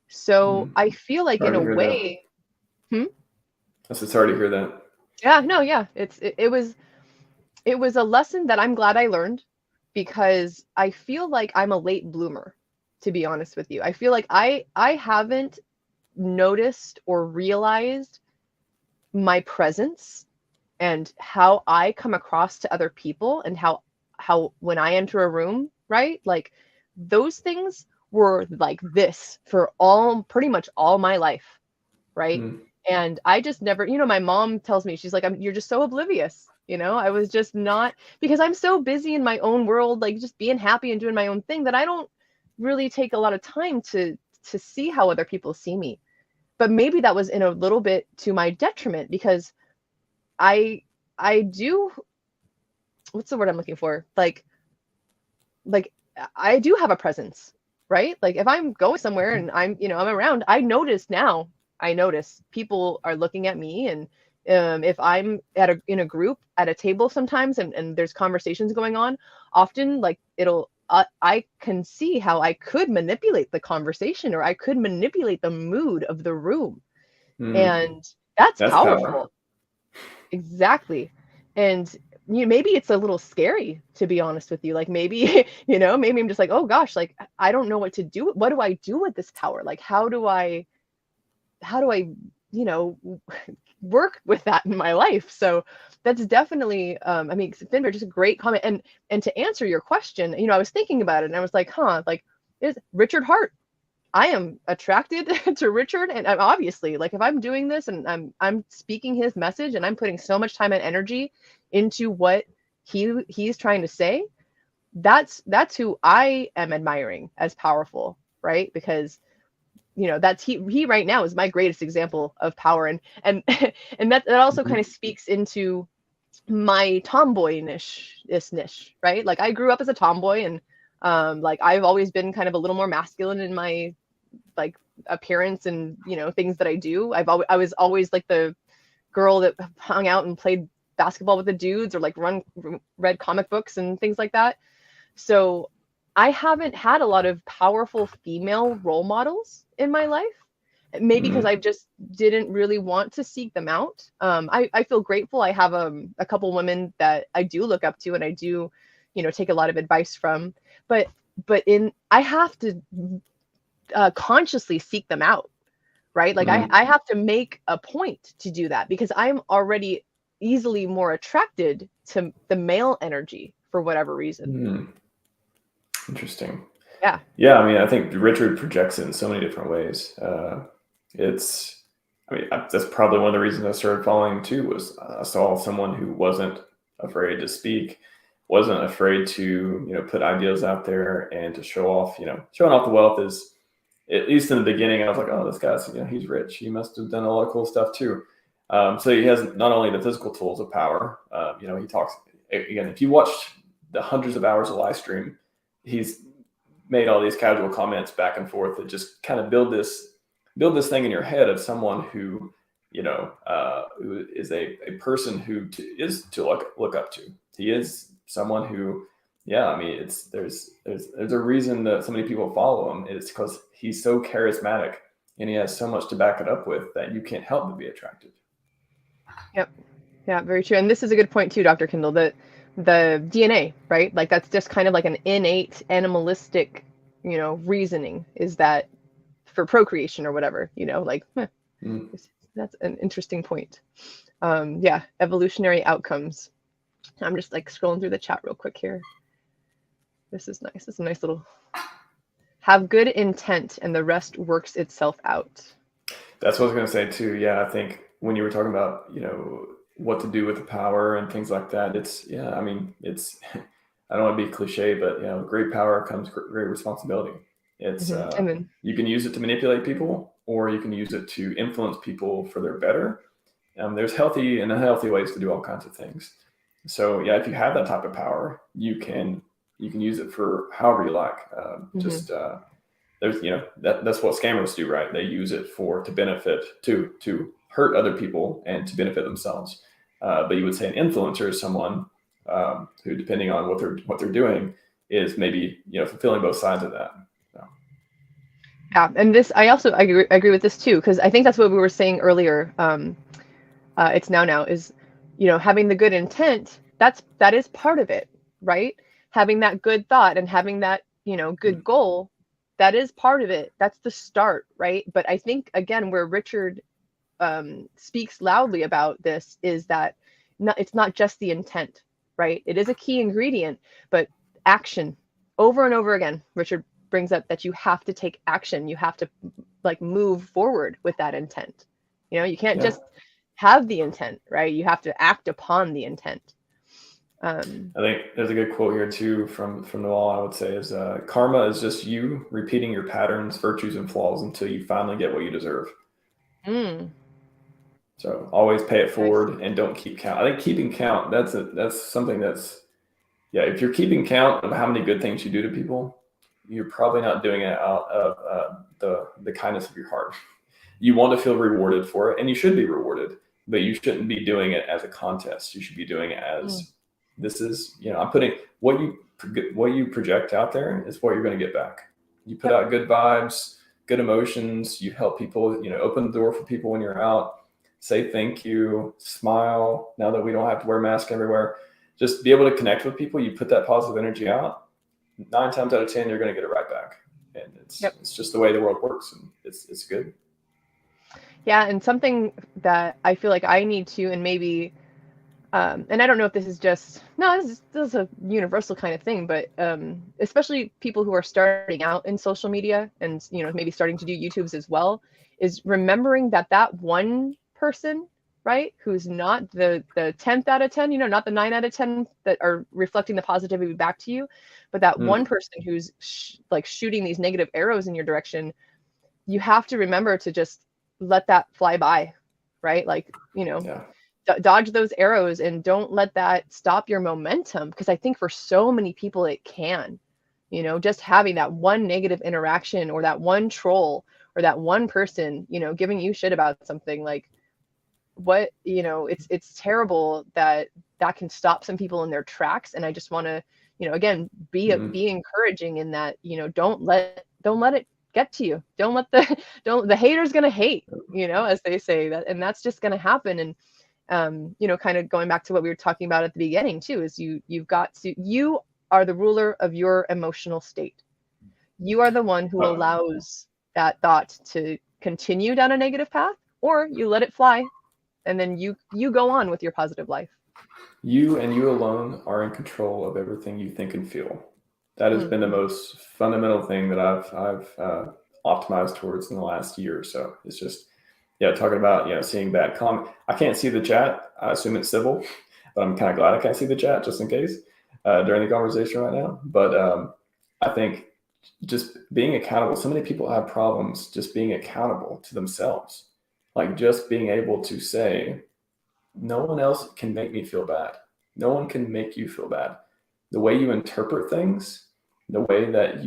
So I feel like in a way, I'm sorry to hear that. yeah, no, yeah, it was a lesson that I'm glad I learned, because I feel like I'm a late bloomer, to be honest with you. I feel like I haven't noticed or realized my presence and how I come across to other people, and how when I enter a room, right? Like those things were like this for pretty much all my life, right? And I just never, my mom tells me, she's like, you're just so oblivious. I was just not, because I'm so busy in my own world, like just being happy and doing my own thing, that I don't really take a lot of time to see how other people see me. But maybe that was in a little bit to my detriment, because I do what's the word I'm looking for? Like I do have a presence, right? Like if I'm going somewhere and I'm around, I notice people are looking at me. And if I'm in a group at a table sometimes, and there's conversations going on, often like I can see how I could manipulate the conversation, or I could manipulate the mood of the room. And that's That's power. powerful. Exactly. And maybe it's a little scary, to be honest with you. Like maybe, maybe I'm just like, oh gosh, like I don't know what to do. What do I do with this power? Like how do I, you know, work with that in my life? So that's definitely, I mean, Finbar, just a great comment. And to answer your question, I was thinking about it and I was like, like is Richard Hart. I am attracted to Richard, and I'm obviously, like, if I'm doing this and I'm speaking his message and I'm putting so much time and energy into what he's trying to say, that's who I am admiring as powerful, right? Because that's he right now is my greatest example of power. And and that also kind of speaks into my tomboyishness, right? Like I grew up as a tomboy, and like I've always been kind of a little more masculine in my like appearance and things that I do. I was always like the girl that hung out and played basketball with the dudes, or like read comic books and things like that. So I haven't had a lot of powerful female role models in my life. Maybe because I just didn't really want to seek them out. I feel grateful. I have a couple women that I do look up to, and I do, take a lot of advice from. But I have to consciously seek them out, right? Like I have to make a point to do that, because I'm already easily more attracted to the male energy for whatever reason. Interesting. Yeah. Yeah, I mean, I think Richard projects it in so many different ways. That's probably one of the reasons I started following too, was I saw someone who wasn't afraid to speak, wasn't afraid to, put ideas out there and to show off. Showing off the wealth is, at least in the beginning, I was like, oh, this guy's, he's rich. He must have done a lot of cool stuff too. So he has not only the physical tools of power, he talks, again, if you watched the hundreds of hours of live stream, he's made all these casual comments back and forth that just kind of build this thing in your head of someone who, who is a person who is to look up to. He is someone who, yeah, I mean, there's a reason that so many people follow him. It's because he's so charismatic and he has so much to back it up with that you can't help but be attracted. Yep. Yeah, very true. And this is a good point too, Dr. Kindle, that the DNA, right? Like that's just kind of like an innate animalistic, reasoning, is that for procreation or whatever, like that's an interesting point. Yeah, evolutionary outcomes. I'm just like scrolling through the chat real quick here. This is nice. It's a nice little, have good intent and the rest works itself out. That's what I was going to say too. Yeah, I think when you were talking about, what to do with the power and things like that, I don't want to be cliche, but great power comes great responsibility. It's And then you can use it to manipulate people, or you can use it to influence people for their better. There's healthy and unhealthy ways to do all kinds of things. So yeah, if you have that type of power, you can use it for however you like. There's that's what scammers do, right? They use it to benefit, to hurt other people and to benefit themselves. But you would say an influencer is someone who, depending on what they're doing, is maybe fulfilling both sides of that. So. Yeah, and this I agree with this too, because I think that's what we were saying earlier. It's now is having the good intent. That is part of it, right? Having that good thought and having that good goal, that is part of it. That's the start, right? But I think again, where Richard speaks loudly about this is that it's not just the intent, right? It is a key ingredient, but action. Over and over again, Richard brings up that you have to take action. You have to like move forward with that intent. You can't just have the intent, right? You have to act upon the intent. I think there's a good quote here too from Naval, I would say, is karma is just you repeating your patterns, virtues, and flaws until you finally get what you deserve. So always pay it forward and don't keep count. I think keeping count, that's something that's yeah, if you're keeping count of how many good things you do to people, you're probably not doing it out of the kindness of your heart. You want to feel rewarded for it, and you should be rewarded, but you shouldn't be doing it as a contest. You should be doing it as, this is, I'm putting what you project out there is what you're going to get back. You put out good vibes, good emotions. You help people, open the door for people when you're out. Say thank you, smile. Now that we don't have to wear masks everywhere, just be able to connect with people. You put that positive energy out. 9 times out of 10, you're going to get it right back. And it's just the way the world works, and it's good. Yeah, and something that I feel like I need to, and maybe, and I don't know if this is just, no, this is a universal kind of thing, but especially people who are starting out in social media and, maybe starting to do YouTubes as well, is remembering that one person, right, who's not the 10th out of 10, not the 9 out of 10 that are reflecting the positivity back to you, but that one person who's like shooting these negative arrows in your direction, you have to remember to just let that fly by, right? Like, dodge those arrows and don't let that stop your momentum. Because I think for so many people it can, just having that one negative interaction or that one troll or that one person, giving you shit about something, like, what, it's terrible that can stop some people in their tracks. And I just want to, again, be encouraging in that, don't let it get to you. Don't let the haters gonna hate, as they say that, and that's just gonna happen. And kind of going back to what we were talking about at the beginning too, is you are the ruler of your emotional state. You are the one who allows that thought to continue down a negative path, or you let it fly, and then you go on with your positive life. You and you alone are in control of everything you think and feel. That has been the most fundamental thing that I've optimized towards in the last year or so. It's just, talking about, seeing bad comment. I can't see the chat. I assume it's civil, but I'm kind of glad I can't see the chat just in case during the conversation right now. But I think just being accountable. So many people have problems just being accountable to themselves. Like just being able to say, no one else can make me feel bad. No one can make you feel bad. The way you interpret things, the way that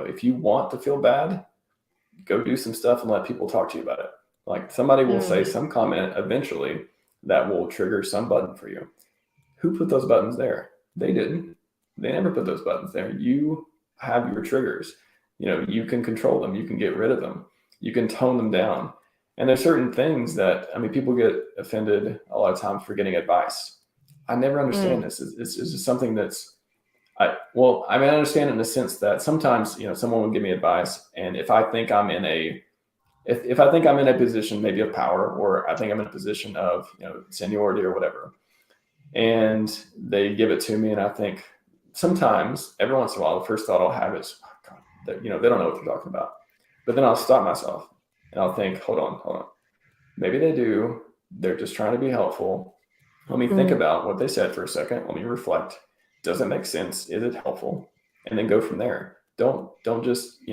if you want to feel bad, go do some stuff and let people talk to you about it. Like somebody will say some comment eventually that will trigger some button for you. Who put those buttons there? They didn't. They never put those buttons there. You have your triggers. You can control them. You can get rid of them. You can tone them down. And there's certain things that, people get offended a lot of times for getting advice. I never understand this. It's just something that's, I understand it in the sense that sometimes, someone will give me advice. And if I think I'm in a position maybe of power, or I think I'm in a position of, seniority or whatever, and they give it to me, and I think sometimes, every once in a while, the first thought I'll have is, oh God, they don't know what they're talking about. But then I'll stop myself and I'll think, hold on. Maybe they do. They're just trying to be helpful. Let me think about what they said for a second. Let me reflect. Does it make sense? Is it helpful? And then go from there. Don't just,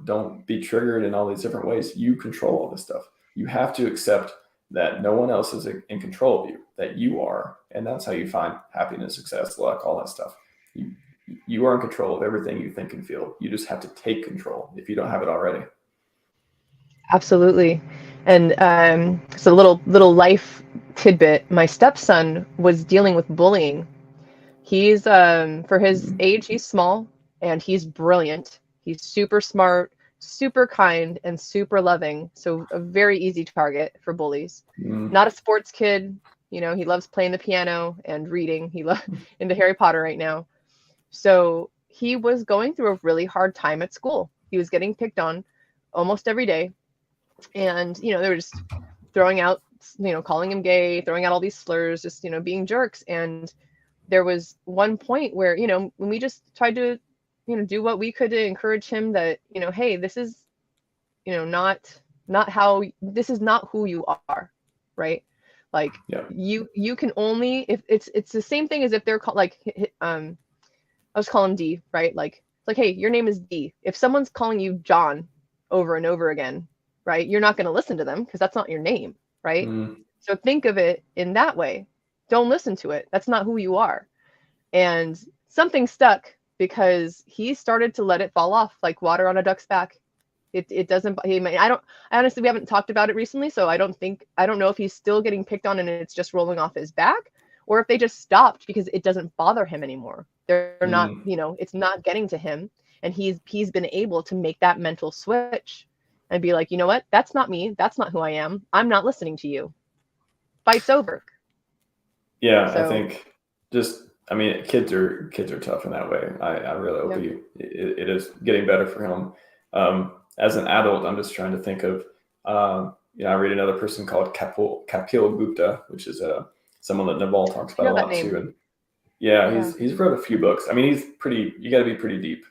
don't be triggered in all these different ways. You control all this stuff. You have to accept that no one else is in control of you, that you are. And that's how you find happiness, success, luck, all that stuff. You are in control of everything you think and feel. You just have to take control if you don't have it already. Absolutely. And so a little life tidbit. My stepson was dealing with bullying. He's for his age, he's small and he's brilliant. He's super smart, super kind, and super loving. So a very easy target for bullies. Not a sports kid. He loves playing the piano and reading. He loves into Harry Potter right now. So he was going through a really hard time at school. He was getting picked on almost every day. And, they were just throwing out, calling him gay, throwing out all these slurs, just, being jerks. And there was one point where, when we just tried to, do what we could to encourage him that, hey, this is, not how, this is not who you are, right? Like you can only, if it's the same thing as if they're called, like, I'll just call him D, right? Like, hey, your name is D. If someone's calling you John over and over again, right, you're not going to listen to them because that's not your name, right? So think of it in that way. Don't listen to it. That's not who you are. And something stuck because he started to let it fall off like water on a duck's back. It doesn't, I honestly, we haven't talked about it recently, so I don't know if he's still getting picked on and it's just rolling off his back, or if they just stopped because it doesn't bother him anymore. They're not, it's not getting to him. And he's been able to make that mental switch and be like, you know what? That's not me. That's not who I am. I'm not listening to you. Fight's over. Yeah, so, I think kids are tough in that way. I really hope it is getting better for him. As an adult, I'm just trying to think of, I read another person called Kapil Gupta, which is someone that Naval talks about a lot too. And he's wrote a few books. I mean, you got to be pretty deep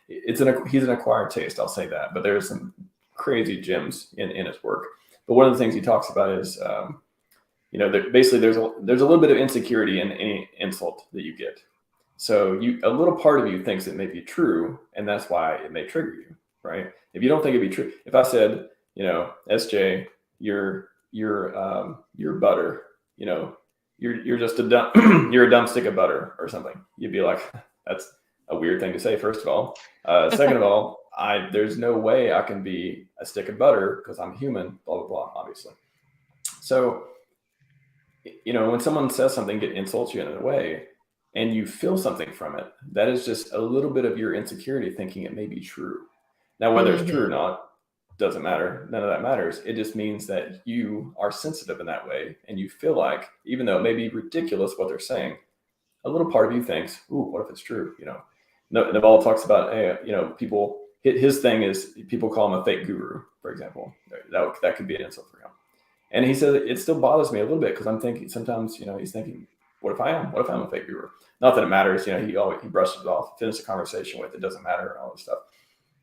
he's an acquired taste, I'll say that, but there's some crazy gems in his work. But one of the things he talks about is, basically there's a little bit of insecurity in any insult that you get. So a little part of you thinks it may be true, and that's why it may trigger you, right? If you don't think it'd be true, if I said, SJ, you're butter, you're just a dumb, you're a dumb stick of butter or something, you'd be like, that's a weird thing to say, first of all. Second of all, there's no way I can be a stick of butter because I'm human, blah, blah, blah, obviously. So, when someone says something, insults you in a way, and you feel something from it, that is just a little bit of your insecurity thinking it may be true. Now, whether it's true or not, doesn't matter. None of that matters. It just means that you are sensitive in that way, and you feel like, even though it may be ridiculous what they're saying, a little part of you thinks, ooh, what if it's true? Naval talks about, people, his thing is people call him a fake guru, for example. That could be an insult for him. And he said, it still bothers me a little bit because I'm thinking sometimes, he's thinking, what if I'm a fake guru? Not that it matters. He brushes it off, finishes the conversation with, it doesn't matter, and all this stuff.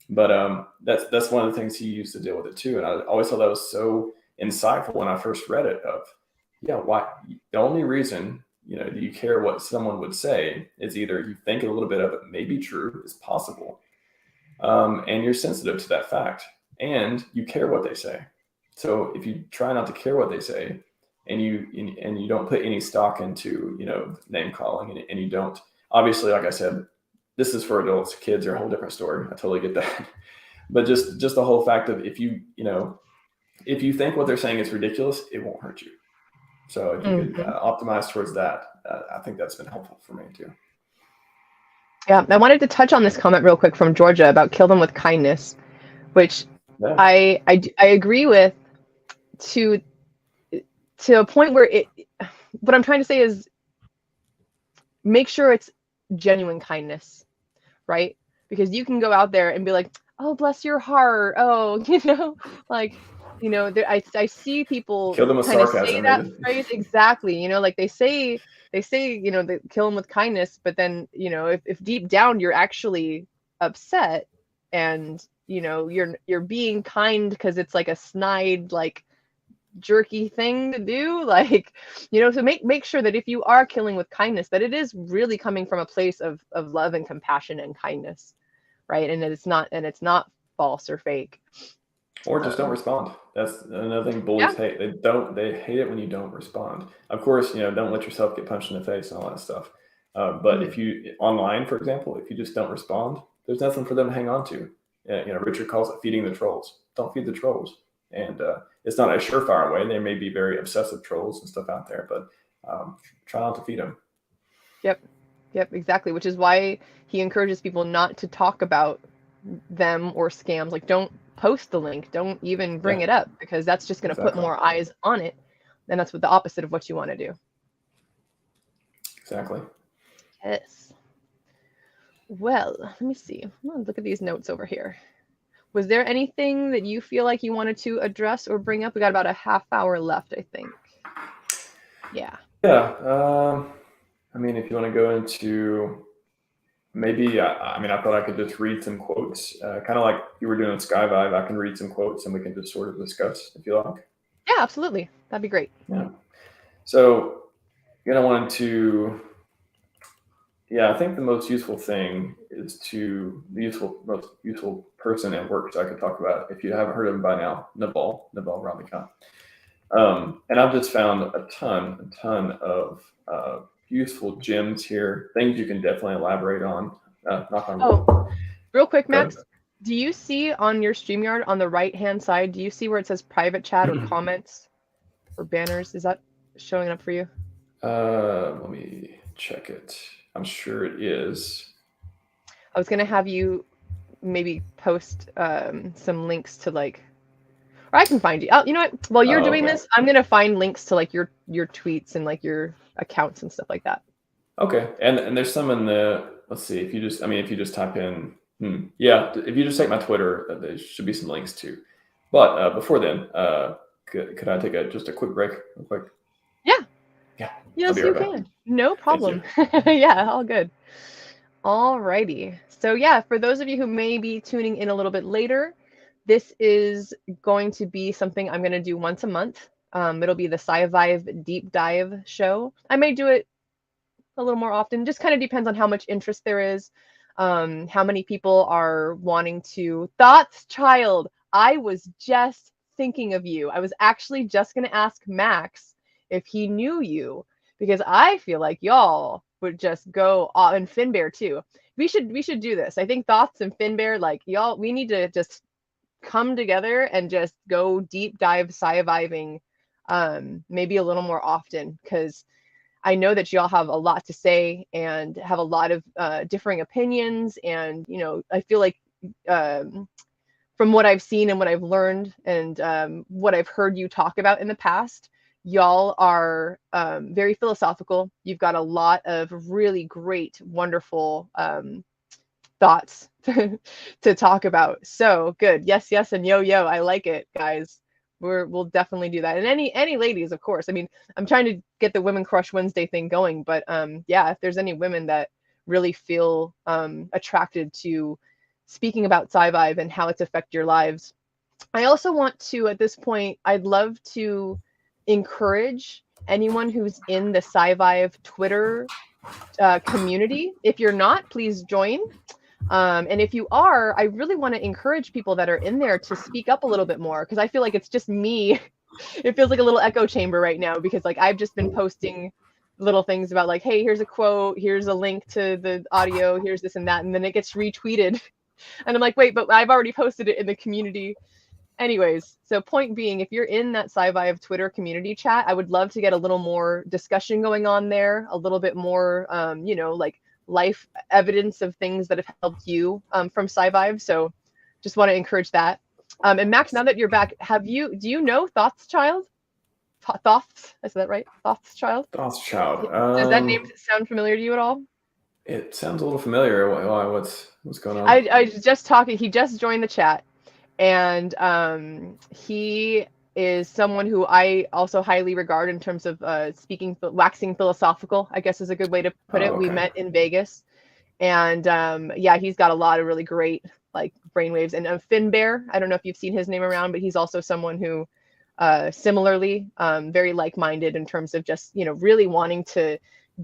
But that's one of the things he used to deal with it too. And I always thought that was so insightful when I first read it why the only reason, do you care what someone would say is either you think a little bit of it may be true, is possible, and you're sensitive to that fact, and you care what they say. So if you try not to care what they say, and you don't put any stock into name calling, and you don't, obviously, like I said, this is for adults. Kids are a whole different story. I totally get that. But just the whole fact of if you think what they're saying is ridiculous, it won't hurt you. So if you could optimize towards that, I think that's been helpful for me too. Yeah, I wanted to touch on this comment real quick from Georgia about kill them with kindness, which I agree with to a point where what I'm trying to say is make sure it's genuine kindness, right? Because you can go out there and be like, oh, bless your heart. Oh, I see people kill them with sarcasm, say that phrase exactly. Like they say, they kill them with kindness, but then, if deep down you're actually upset and, you're being kind because it's like a snide, like jerky thing to do, so make sure that if you are killing with kindness, that it is really coming from a place of love and compassion and kindness, right? And it's not false or fake. Or just don't respond. That's another thing bullies hate. They hate it when you don't respond. Of course, don't let yourself get punched in the face and all that stuff. But if you online, for example, if you just don't respond, there's nothing for them to hang on to. Richard calls it feeding the trolls. Don't feed the trolls. And it's not a surefire way. There may be very obsessive trolls and stuff out there, but try not to feed them. Yep, exactly. Which is why he encourages people not to talk about them or scams. Like, don't post the link. Don't even bring it up, because that's just going to put more eyes on it. And that's the opposite of what you want to do. Exactly. Yes. Well, let me see. Look at these notes over here. Was there anything that you feel like you wanted to address or bring up? We got about a half hour left, I think. Yeah. Yeah. If you want to go into maybe, I thought I could just read some quotes, kind of like you were doing at SciVive. I can read some quotes and we can just sort of discuss if you like. Yeah, absolutely. That'd be great. Yeah. So, I wanted to, I think the most useful thing is most useful person at work, so I could talk about, if you haven't heard of him by now, Naval Ravikant. And I've just found a ton of useful gems here, things you can definitely elaborate on. Knock on wood. Oh, real quick, Go ahead. Max, do you see on your StreamYard on the right-hand side, do you see where it says private chat or comments or banners? Is that showing up for you? Let me check it. I'm sure it is. I was gonna have you maybe post some links to like, or I can find you. Oh, you know what? While you're doing Okay. this, I'm gonna find links to like your tweets and like your accounts and stuff like that. Okay, and there's some in the. Let's see. If you just type in, yeah, if you just take my Twitter, there should be some links too. But before then, could I take just a quick break, real quick? Yeah. Yeah. Yes, you can. No problem. Thank you. Yeah, all good. Alrighty. So yeah, for those of you who may be tuning in a little bit later, this is going to be something I'm going to do once a month. It'll be the SciVive deep dive show. I may do it a little more often. Just kind of depends on how much interest there is, how many people are wanting to. Thoughts, child. I was just thinking of you. I was actually just going to ask Max if he knew you because I feel like y'all would just go and Finbear too. We should do this. I think Thoughts and Finbear, like y'all, we need to just come together and just go deep dive sci-viving maybe a little more often because I know that y'all have a lot to say and have a lot of differing opinions. And, you know, I feel like from what I've seen and what I've learned and what I've heard you talk about in the past, y'all are very philosophical. You've got a lot of really great, wonderful thoughts to talk about. So good. Yes, yes, and yo, yo. I like it, guys. We'll definitely do that. And any ladies, of course. I mean, I'm trying to get the Women Crush Wednesday thing going, but yeah, if there's any women that really feel attracted to speaking about SciVive and how it's affect your lives, I also want to, at this point, I'd love to encourage anyone who's in the SciVive Twitter community. If you're not, please join. And if you are, I really want to encourage people that are in there to speak up a little bit more because I feel like it's just me. It feels like a little echo chamber right now because like I've just been posting little things about like, hey, here's a quote, here's a link to the audio, here's this and that, and then it gets retweeted. And I'm like, wait, but I've already posted it in the community. Anyways, so point being, if you're in that SciVive Twitter community chat, I would love to get a little more discussion going on there, a little bit more, you know, like life evidence of things that have helped you from SciVive. So just want to encourage that. And Max, now that you're back, do you know Thoughts Child? Thoughts? I said that right? Thoughts Child? Thoughts Child. Does that name sound familiar to you at all? It sounds a little familiar. What's going on? I was just talking. He just joined the chat. And he is someone who I also highly regard in terms of waxing philosophical, I guess is a good way to put it. Okay. We met in Vegas. And yeah, he's got a lot of really great like brainwaves. And Finbear, I don't know if you've seen his name around, but he's also someone who similarly very like-minded in terms of just, you know, really wanting to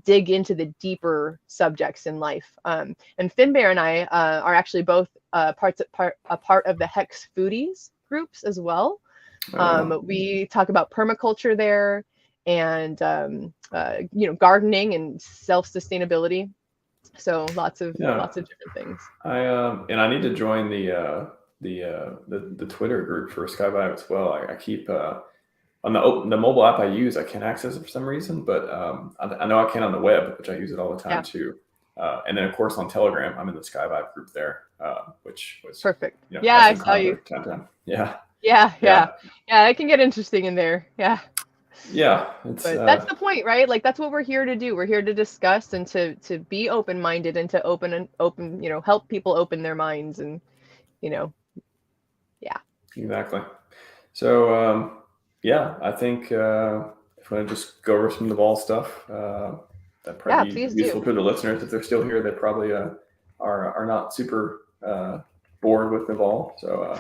dig into the deeper subjects in life. And Finbear and I are actually both a part of the Hex Foodies groups as well. We talk about permaculture there and, you know, gardening and self-sustainability. So lots of different things. And I need to join the Twitter group for SciVive as well. I keep on the mobile app I use, I can't access it for some reason, but I know I can on the web, which I use it all the time too. And then of course on Telegram, I'm in the SciVive group there, which was perfect. You know, yeah, I saw you. Yeah. Yeah. It can get interesting in there. Yeah. Yeah. But that's the point, right? Like that's what we're here to do. We're here to discuss and to be open-minded and to open, you know, help people open their minds and, you know, yeah. Exactly. So yeah, I think if I want to just go over some Naval stuff, that probably be useful to the listeners. If they're still here, they probably are not super bored with Naval. So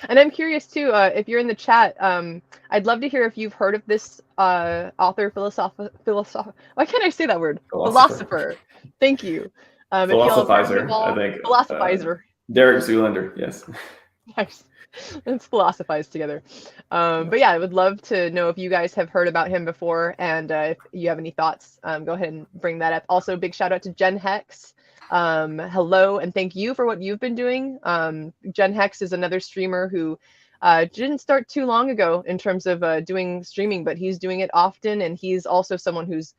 and I'm curious too, if you're in the chat, I'd love to hear if you've heard of this author, philosopher. Why can't I say that word? Philosopher. Thank you. Philosophizer, I think. Philosophizer. Derek Zoolander, yes. Nice. Let's philosophize together. But yeah, I would love to know if you guys have heard about him before, and if you have any thoughts, go ahead and bring that up. Also, big shout out to Jen Hex. Hello, and thank you for what you've been doing. Jen Hex is another streamer who didn't start too long ago in terms of doing streaming, but he's doing it often, and he's also someone who's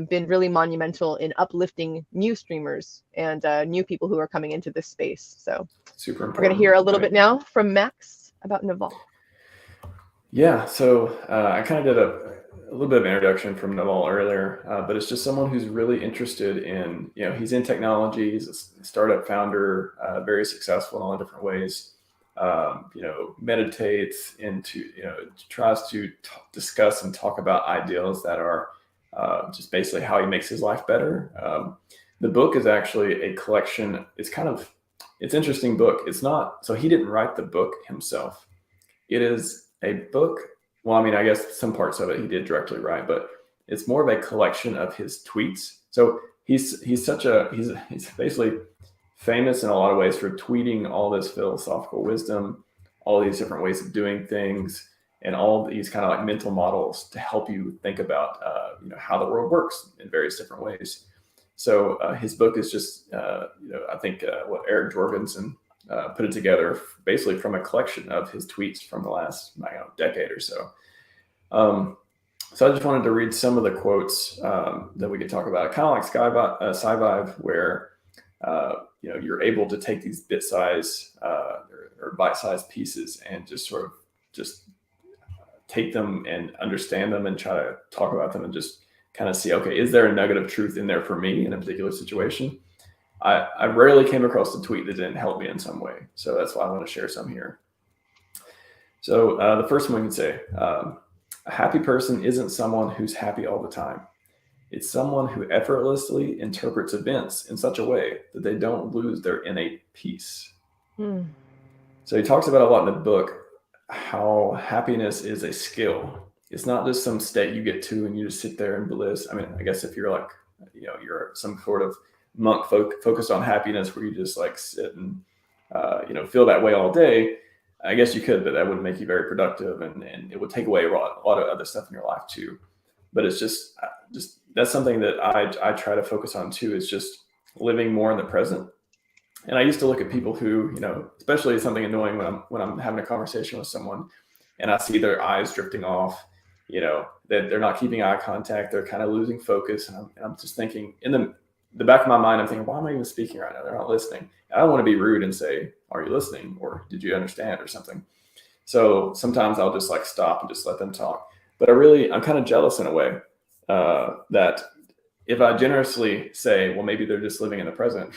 been really monumental in uplifting new streamers and new people who are coming into this space. So super important. We're going to hear a little bit now from Max about Naval. Yeah, so I kind of did a little bit of introduction from Naval earlier, but it's just someone who's really interested in, he's in technology, he's a startup founder, very successful in all different ways, meditates into, tries to discuss and talk about ideals that are just basically how he makes his life better. The book is actually a collection. It's interesting book. It's not, so he didn't write the book himself. It is a book. Well, I mean, I guess some parts of it he did directly write, but it's more of a collection of his tweets. So he's basically famous in a lot of ways for tweeting all this philosophical wisdom, all these different ways of doing things, and all these kind of like mental models to help you think about how the world works in various different ways. So his book is just I think what Eric Jorgensen put it together basically from a collection of his tweets from the last decade or so. So I just wanted to read some of the quotes that we could talk about, kind of like SciVive, where you're able to take these bit-size or bite-sized pieces and just sort of take them and understand them and try to talk about them and just kind of see, okay, is there a nugget of truth in there for me in a particular situation? I rarely came across a tweet that didn't help me in some way. So that's why I want to share some here. So the first one we can say, a happy person isn't someone who's happy all the time. It's someone who effortlessly interprets events in such a way that they don't lose their innate peace. So he talks about a lot in the book how happiness is a skill. It's not just some state you get to and you just sit there in bliss. I mean, I guess if you're like, you're some sort of monk focused on happiness where you just like sit and, feel that way all day, I guess you could, but that wouldn't make you very productive and it would take away a lot of other stuff in your life too. But it's just that's something that I try to focus on too, is just living more in the present. And I used to look at people who, especially something annoying when I'm having a conversation with someone and I see their eyes drifting off, that they're not keeping eye contact, they're kind of losing focus. And I'm just thinking in the back of my mind, I'm thinking, why am I even speaking right now? They're not listening. And I don't want to be rude and say, are you listening? Or did you understand or something? So sometimes I'll just like stop and just let them talk. But I'm kind of jealous in a way that if I generously say, well, maybe they're just living in the present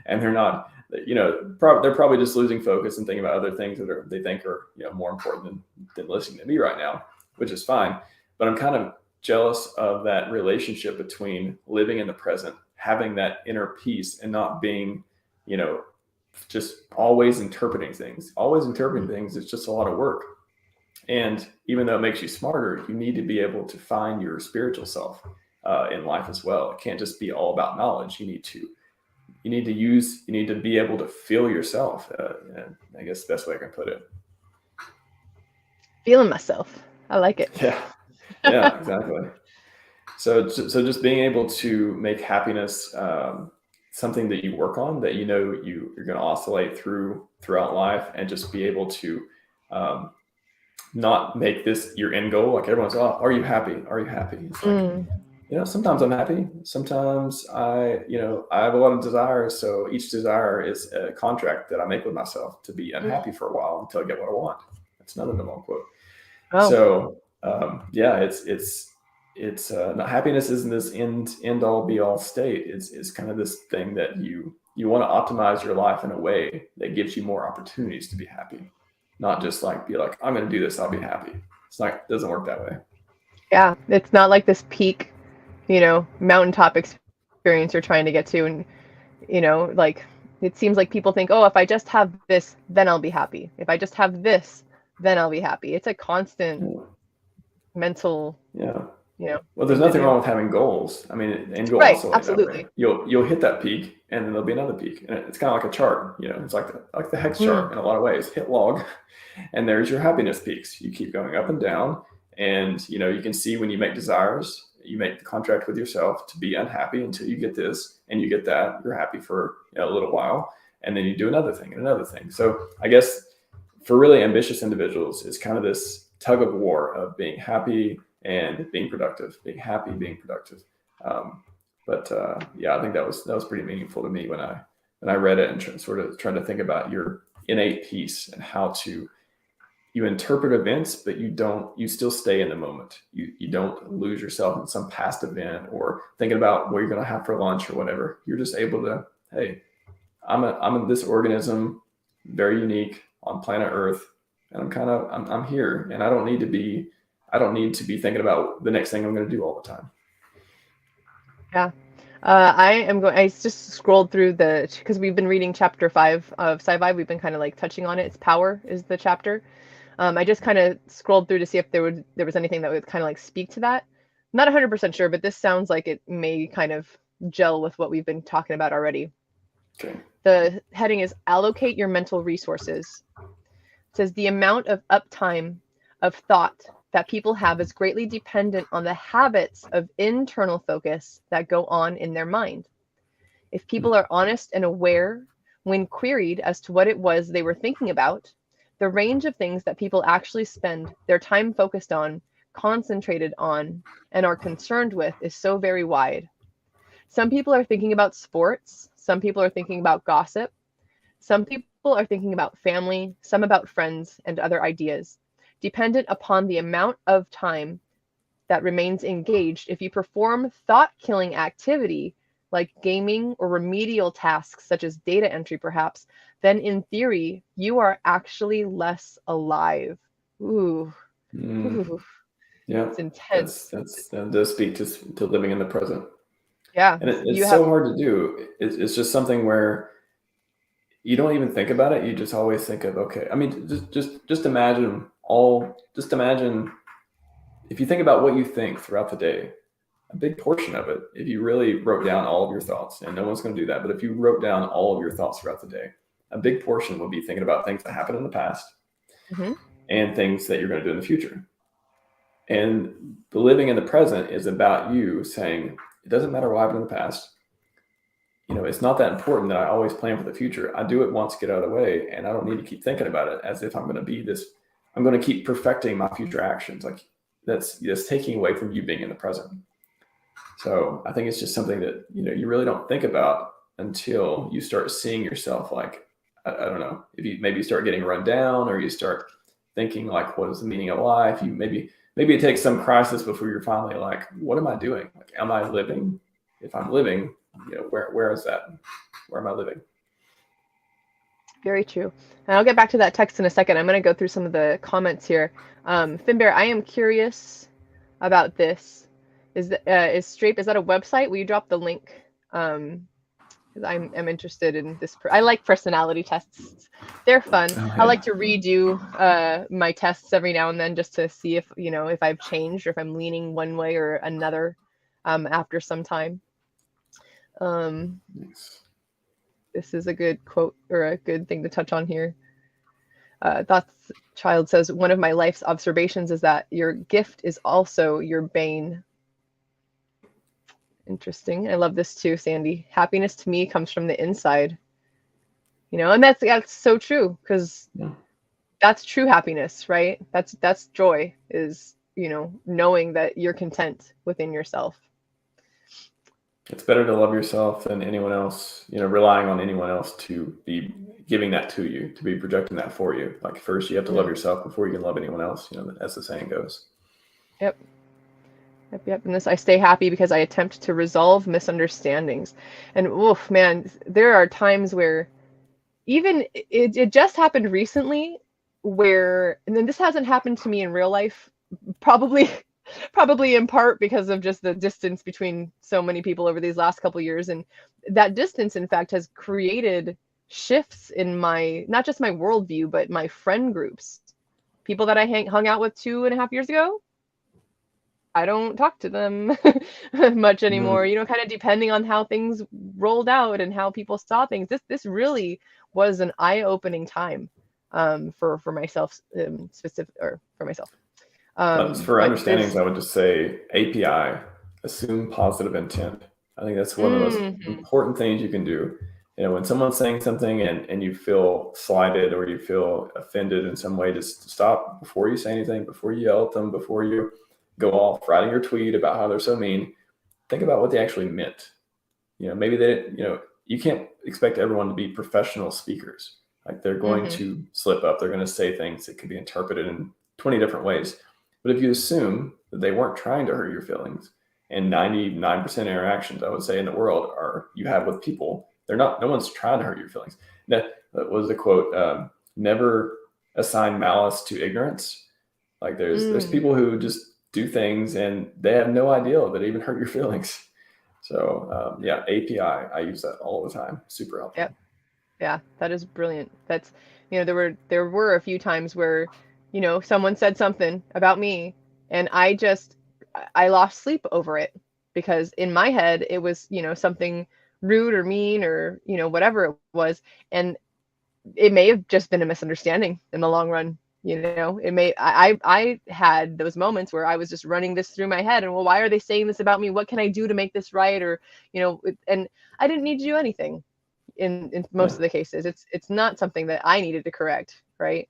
and they're not, they're probably just losing focus and thinking about other things that they think are, more important than listening to me right now, which is fine. But I'm kind of jealous of that relationship between living in the present, having that inner peace and not being, just always interpreting things. Always interpreting things is just a lot of work. And even though it makes you smarter, you need to be able to find your spiritual self in life as well. It can't just be all about knowledge. You need to be able to feel yourself. I guess the best way I can put it. Feeling myself. I like it. Yeah, exactly. So just being able to make happiness something that you work on, that you're going to oscillate throughout life, and just be able to not make this your end goal. Like everyone's, oh, are you happy? Are you happy? It's like, sometimes I'm happy. Sometimes I have a lot of desires. So each desire is a contract that I make with myself to be unhappy for a while until I get what I want. That's another Naval quote. Oh. So it's not, happiness isn't this end all be all state. It's kind of this thing that you want to optimize your life in a way that gives you more opportunities to be happy. Not just be like, I'm going to do this, I'll be happy. It doesn't work that way. Yeah. It's not like this peak, mountaintop experience you're trying to get to. And, it seems like people think, oh, if I just have this, then I'll be happy. If I just have this, then I'll be happy. It's a constant mental you know, Well, there's thing to nothing do. wrong with having goals. I mean, and you'll Right, oscillate that way. absolutely. You'll hit that peak, and then there'll be another peak, and it's kind of like a chart. It's like the hex Mm, chart in a lot of ways. Hit log, and there's your happiness peaks. You keep going up and down, and you can see when you make desires. You make the contract with yourself to be unhappy until you get this, and you get that. You're happy for a little while, and then you do another thing and another thing. So I guess for really ambitious individuals, it's kind of this tug of war of being happy and being productive, being happy, being productive. But I think that was pretty meaningful to me when I read it and sort of trying to think about your innate peace and how to you interpret events, but you still stay in the moment. You don't lose yourself in some past event or thinking about what you're going to have for lunch or whatever. You're just able to, hey, I'm this organism, very unique on planet Earth, and I'm here, and I don't need to be thinking about the next thing I'm going to do all the time. yeah. I just scrolled through because we've been reading chapter 5 of SciVive. We've been kind of like touching on it. It's power is the chapter. I just kind of scrolled through to see if there was anything that would kind of like speak to that. I'm not 100% sure, but this sounds like it may kind of gel with what we've been talking about already. Okay. The heading is allocate your mental resources. It says the amount of uptime of thought that people have is greatly dependent on the habits of internal focus that go on in their mind. If people are honest and aware when queried as to what it was they were thinking about, the range of things that people actually spend their time focused on, concentrated on, and are concerned with is so very wide. Some people are thinking about sports. Some people are thinking about gossip. Some people are thinking about family, some about friends and other ideas. Dependent upon the amount of time that remains engaged, if you perform thought-killing activity like gaming or remedial tasks such as data entry perhaps, then in theory, you are actually less alive. Ooh. Ooh. Yeah, It's intense. that does speak to living in the present. Yeah. And You it's have so hard to do. It's just something where you don't even think about it. You just always think of, okay. I mean, just imagine if you think about what you think throughout the day, a big portion of it, if you really wrote down all of your thoughts, and no one's going to do that, but if you wrote down all of your thoughts throughout the day, a big portion would be thinking about things that happened in the past mm-hmm. and things that you're going to do in the future. And the living in the present is about you saying, it doesn't matter what happened in the past. It's not that important that I always plan for the future. I do it once, get out of the way, and I don't need to keep thinking about it as if I'm going to be this. I'm going to keep perfecting my future actions. Like that's taking away from you being in the present. So I think it's just something that you really don't think about until you start seeing yourself like I don't know, if you maybe start getting run down or you start thinking like, what is the meaning of life? You maybe it takes some crisis before you're finally like, what am I doing? Like, am I living? If I'm living, where is that? Where am I living? Very true. And I'll get back to that text in a second. I'm going to go through some of the comments here. Finbear, I am curious about this. Is Strape, is that a website? Will you drop the link? Because I'm interested in this. I like personality tests. They're fun. Oh, I yeah. like to redo my tests every now and then just to see if I've changed or if I'm leaning one way or another after some time. Nice. This is a good quote or a good thing to touch on here. Thoughts Child says, one of my life's observations is that your gift is also your bane. Interesting. I love this too, Sandy. Happiness to me comes from the inside. And that's so true because that's true happiness, right? That's joy is, knowing that you're content within yourself. It's better to love yourself than anyone else, relying on anyone else to be giving that to you, to be projecting that for you. Like first you have to love yourself before you can love anyone else, as the saying goes. Yep. And this, I stay happy because I attempt to resolve misunderstandings. And oof, man, there are times where even it just happened recently where, and then this hasn't happened to me in real life, probably in part because of just the distance between so many people over these last couple of years. And that distance, in fact, has created shifts in not just my worldview, but my friend groups. People that I hung out with 2.5 years ago, I don't talk to them much anymore, Mhm. you know, kind of depending on how things rolled out and how people saw things. This really was an eye-opening time for myself, specific, or for myself. For But understandings, this, I would just say API, assume positive intent. I think that's one of the most mhm, important things you can do. You know, when someone's saying something and you feel slighted or you feel offended in some way, just stop before you say anything, before you yell at them, before you go off writing your tweet about how they're so mean. Think about what they actually meant. You know, maybe they didn't, you know, you can't expect everyone to be professional speakers. Like they're going mhm, to slip up, they're going to say things that could be interpreted in 20 different ways. But if you assume that they weren't trying to hurt your feelings, and 99% interactions I would say in the world are you have with people, they're not, no one's trying to hurt your feelings. That was the quote, never assign malice to ignorance. Like there's mm, people who just do things and they have no idea that it even hurt your feelings. So yeah, API, I use that all the time. Super yep. helpful. Yeah, that is brilliant. That's, you know, there were a few times where, you know, someone said something about me and I lost sleep over it because in my head it was, you know, something rude or mean or, you know, whatever it was. And it may have just been a misunderstanding in the long run. You know, it may, I had those moments where I was just running this through my head and, well, why are they saying this about me? What can I do to make this right? Or, you know, and I didn't need to do anything in most Yeah. of the cases. It's not something that I needed to correct, right?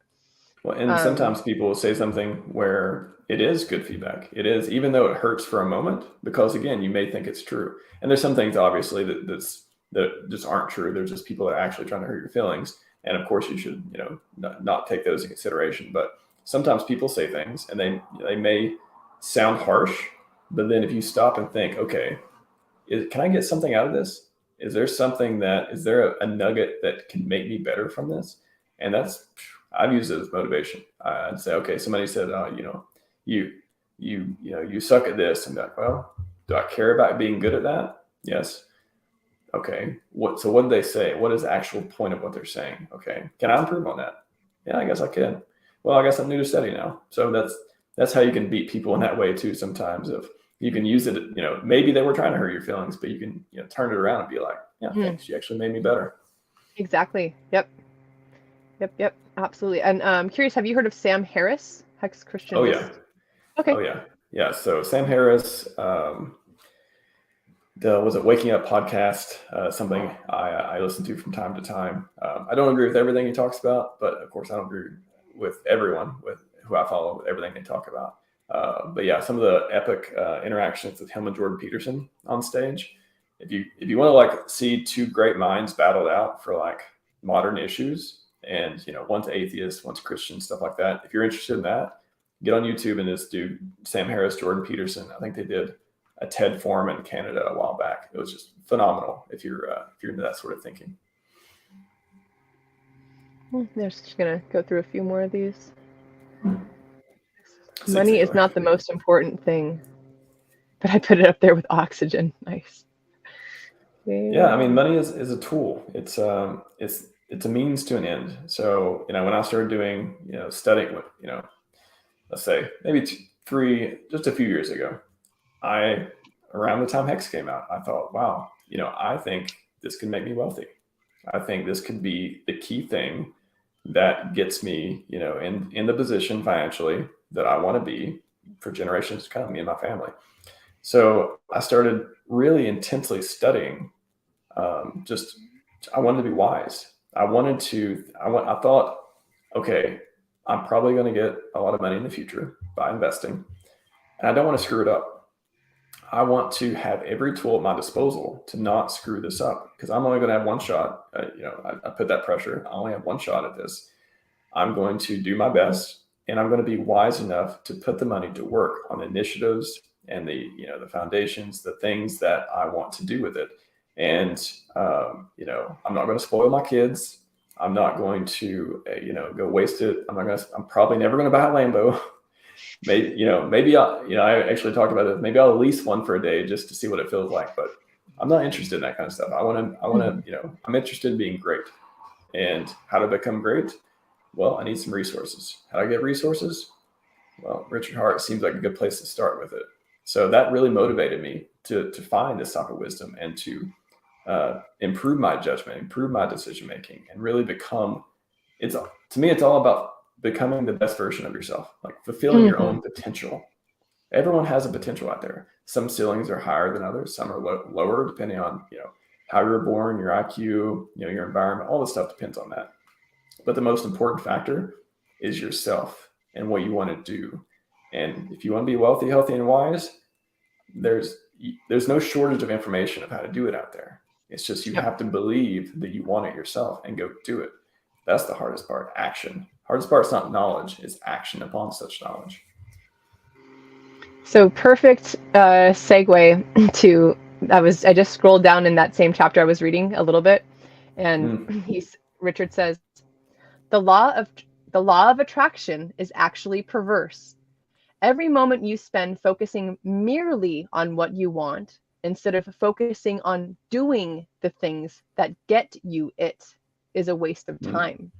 Well, and Um, sometimes people will say something where it is good feedback. It is, even though it hurts for a moment, because again, you may think it's true. And there's some things obviously that just aren't true. They're just people that are actually trying to hurt your feelings. And of course, you should, you know, not take those in consideration. But sometimes people say things, and they may sound harsh, but then if you stop and think, okay, can I get something out of this? Is there a nugget that can make me better from this? And I've used it as motivation. I'd say, okay, somebody said, you know, you, you suck at this. And I'm like, well, do I care about being good at that? Yes. Okay. So what did they say? What is the actual point of what they're saying? Okay. Can I improve on that? Yeah, I guess I can. Well, I guess I'm new to study now. So that's how you can beat people in that way too. Sometimes if you can use it, you know, maybe they were trying to hurt your feelings, but you can, you know, turn it around and be like, yeah, mm, thanks. You actually made me better. exactly. Yep. Yep. Yep. Absolutely. And curious, have you heard of Sam Harris, Hex Oh yeah. Christianist? Oh Okay. yeah. Yeah. So Sam Harris, the was it Waking Up podcast, something I listen to from time to time. I don't agree with everything he talks about, but of course I don't agree with everyone with who I follow with everything they talk about. But yeah, some of the epic interactions with him and Jordan Peterson on stage. If you want to like see two great minds battled out for like modern issues, and you know one's atheist, one's Christian, stuff like that. If you're interested in that, get on YouTube and just do Sam Harris, Jordan Peterson. I think they did a TED forum in Canada a while back. It was just phenomenal if you're into that sort of thinking. They're just gonna go through a few more of these. Same Money is Taylor. not the most important thing, but I put it up there with oxygen. Nice. Yeah, I mean, Yeah. money is a tool. It's a means to an end. So you know, when I started doing studying, you know, let's say maybe just a few years ago, I around the time Hex came out, I thought, wow, you know, I think this could make me wealthy. I think this could be the key thing that gets me, you know, in the position financially that I want to be for generations to come, me and my family. So I started really intensely studying. Just I wanted to be wise. I thought, okay, I'm probably going to get a lot of money in the future by investing, and I don't want to screw it up. I want to have every tool at my disposal to not screw this up because I'm only going to have one shot. I put that pressure. I only have one shot at this. I'm going to do my best, and I'm going to be wise enough to put the money to work on initiatives and the foundations, the things that I want to do with it. And I'm not going to spoil my kids. I'm not going to go waste it. I'm probably never going to buy a Lambo. I actually talked about it. Maybe I'll lease one for a day just to see what it feels like. But I'm not interested in that kind of stuff. I'm interested in being great. And how to become great? Well, I need some resources. How do I get resources? Well, Richard Hart seems like a good place to start with it. So that really motivated me to find this type of wisdom and to improve my judgment, improve my decision making, and really become. To me, it's all about becoming the best version of yourself, like fulfilling your own potential. Everyone has a potential out there. Some ceilings are higher than others. Some are lower, depending on how you were born, your IQ, your environment. All this stuff depends on that. But the most important factor is yourself and what you want to do. And if you want to be wealthy, healthy, and wise, there's no shortage of information of how to do it out there. It's just you have to believe that you want it yourself and go do it. That's the hardest part. Action. Hardest part is not knowledge; it's action upon such knowledge. So perfect segue to I just scrolled down in that same chapter I was reading a little bit, and Richard says, the law of attraction is actually perverse. Every moment you spend focusing merely on what you want instead of focusing on doing the things that get you it is a waste of time.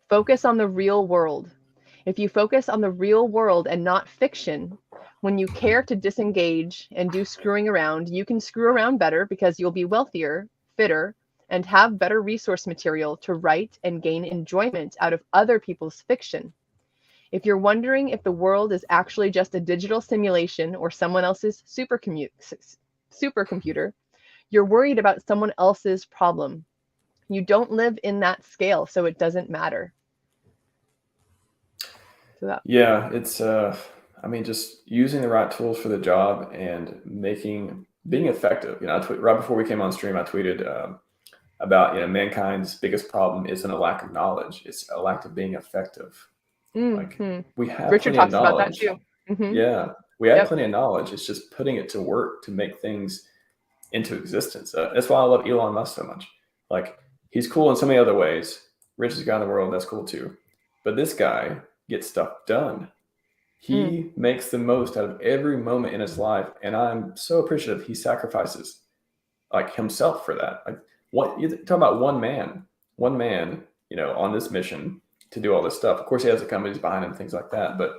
Focus on the real world. If you focus on the real world and not fiction, when you care to disengage and do screwing around, you can screw around better because you'll be wealthier, fitter, and have better resource material to write and gain enjoyment out of other people's fiction. If you're wondering if the world is actually just a digital simulation or someone else's supercomputer, you're worried about someone else's problem. You don't live in that scale, so it doesn't matter. Yeah, it's just using the right tools for the job and being effective. Right before we came on stream, I tweeted about mankind's biggest problem isn't a lack of knowledge; it's a lack of being effective. Like we have Richard plenty talks of about that knowledge. too. Yeah, we have plenty of knowledge. It's just putting it to work to make things into existence. That's why I love Elon Musk so much. Like, he's cool in so many other ways. Richest guy in the world, that's cool too. But this guy gets stuff done. He makes the most out of every moment in his life, and I'm so appreciative he sacrifices like himself for that. Like, what you talk about one man, on this mission to do all this stuff. Of course, he has the companies behind him, things like that. But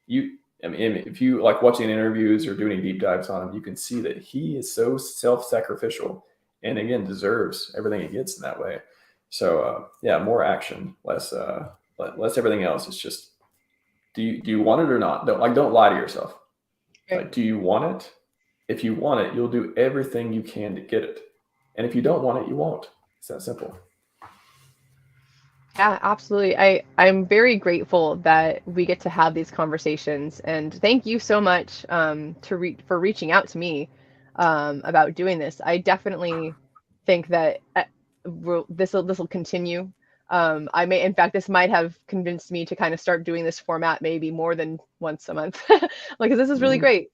if you like watching interviews or doing deep dives on him, you can see that he is so self-sacrificial, and again deserves everything he gets in that way. So more action, less everything else. It's just, do you want it or not? Don't lie to yourself. Okay. Like, do you want it? If you want it, you'll do everything you can to get it. And if you don't want it, you won't. It's that simple. Yeah, absolutely. I'm very grateful that we get to have these conversations, and thank you so much for reaching out to me about doing this. I definitely think that this will continue. In fact, this might have convinced me to kind of start doing this format maybe more than once a month. Like, 'cause this is really great.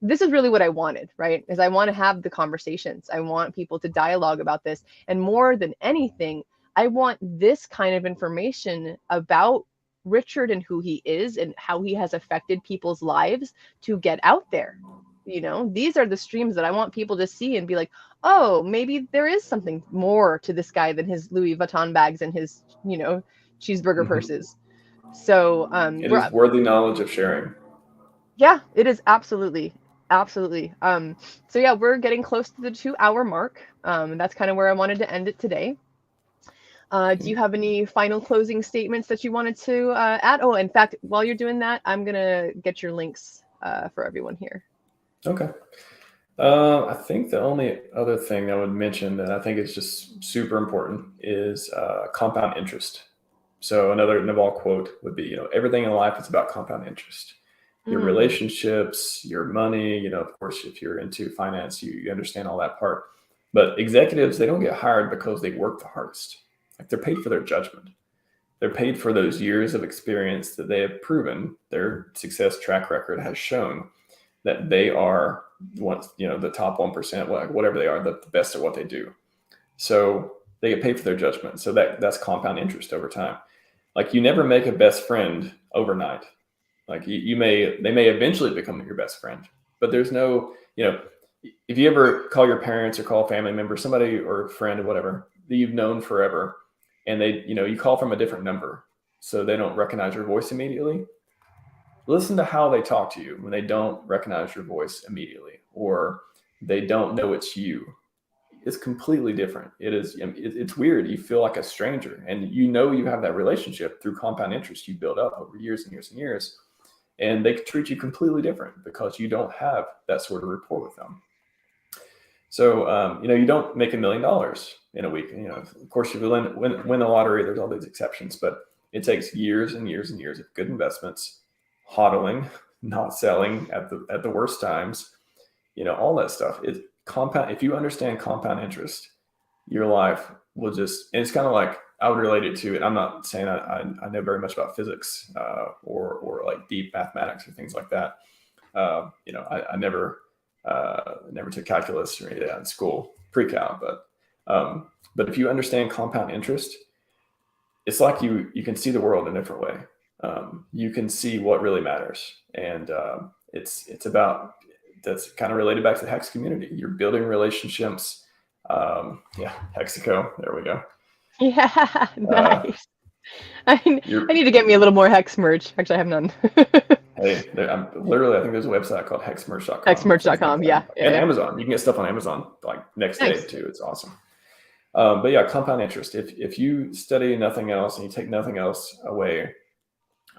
This is really what I wanted, right? Is I want to have the conversations. I want people to dialogue about this, and more than anything, I want this kind of information about Richard and who he is and how he has affected people's lives to get out there. These are the streams that I want people to see and be like, oh, maybe there is something more to this guy than his Louis Vuitton bags and his, cheeseburger purses. So it is worthy knowledge of sharing. Yeah, it is absolutely. Absolutely. So yeah, we're getting close to the 2-hour mark. And that's kind of where I wanted to end it today. Do you have any final closing statements that you wanted to add? Oh, in fact, while you're doing that, I'm going to get your links for everyone here. Okay. I think the only other thing I would mention that I think is just super important is compound interest. So another Naval quote would be, everything in life is about compound interest. Your relationships, your money, of course, if you're into finance, you understand all that part. But executives, they don't get hired because they work the hardest. Like, they're paid for their judgment. They're paid for those years of experience that they have proven. Their success track record has shown that they are the top 1%, whatever they are, the best at what they do. So they get paid for their judgment. So that's compound interest over time. Like, you never make a best friend overnight. Like, they may eventually become your best friend, but there's no, if you ever call your parents or call a family member, somebody or a friend or whatever that you've known forever, and they, you call from a different number, so they don't recognize your voice immediately. listen to how they talk to you when they don't recognize your voice immediately, or they don't know it's you. It's completely different. It's weird. You feel like a stranger, and you have that relationship through compound interest you build up over years and years and years, and they treat you completely different because you don't have that sort of rapport with them. So you don't make $1 million in a week. Of course, if you win the lottery, there's all these exceptions, but it takes years and years and years of good investments, hodling, not selling at the worst times, all that stuff. It compound. If you understand compound interest, your life will just. And it's kind of like, I would relate it to it. I'm not saying I know very much about physics or like deep mathematics or things like that. I never took calculus or any of that in school, pre-cal, but if you understand compound interest, it's like you can see the world in a different way. You can see what really matters, and it's about, that's kind of related back to the Hex community. You're building relationships. Hexico, there we go. Yeah, nice. I need to get me a little more Hex merch. Actually, I have none. Hey, I think there's a website called hexmerch.com. Hexmerch.com, yeah. And Amazon. You can get stuff on Amazon like next day too. It's awesome. But yeah, compound interest. If you study nothing else and you take nothing else away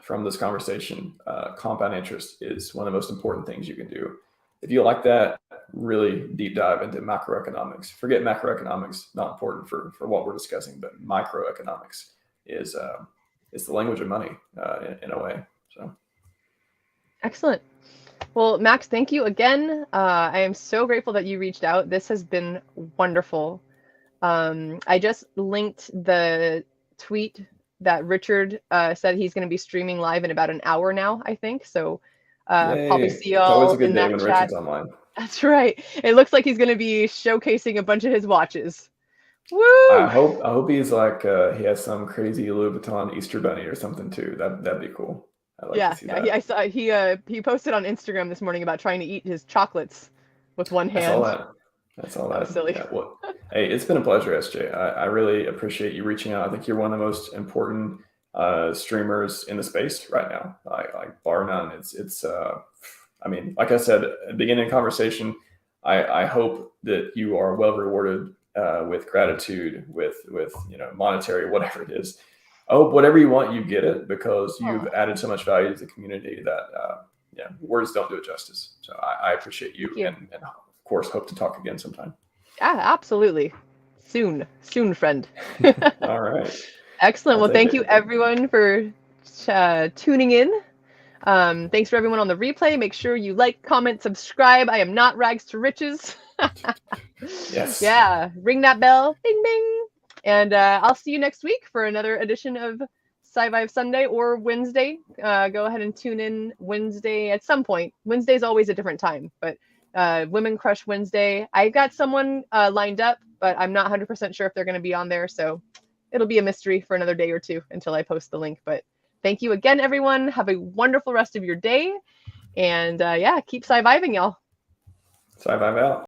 from this conversation, compound interest is one of the most important things you can do. If you like that, really deep dive into macroeconomics. Forget macroeconomics, not important for what we're discussing, but microeconomics is the language of money in a way. So. Excellent. Well, Max, thank you again. I am so grateful that you reached out. This has been wonderful. I just linked the tweet that Richard said he's going to be streaming live in about an hour now, I think. So probably see y'all. It's always a good day when Richard's online. That's right. It looks like he's going to be showcasing a bunch of his watches. Woo! I hope he's like he has some crazy Louis Vuitton Easter bunny or something too. That'd be cool. I saw he posted on Instagram this morning about trying to eat his chocolates with one hand. I saw that. Silly. Yeah, well, hey, it's been a pleasure, SJ. I really appreciate you reaching out. I think you're one of the most important streamers in the space right now. Like bar none. It's I mean, like I said at the beginning of the conversation, I hope that you are well rewarded with gratitude, with monetary, whatever it is. I hope whatever you want, you get it, because you've added so much value to the community that words don't do it justice. So I appreciate you. And of course hope to talk again sometime. Yeah, absolutely. Soon, friend. All right. Excellent. Well, thank you everyone for tuning in. Thanks for everyone on the replay. Make sure you like, comment, subscribe. I am not rags to riches. Yes. Yeah. Ring that bell. Bing, bing. And I'll see you next week for another edition of SciVive Sunday or Wednesday. Go ahead and tune in Wednesday at some point. Wednesday's always a different time, but Women Crush Wednesday. I've got someone lined up, but I'm not 100% sure if they're going to be on there. So it'll be a mystery for another day or two until I post the link. But thank you again, everyone. Have a wonderful rest of your day. And keep SciViving, y'all. SciVive out.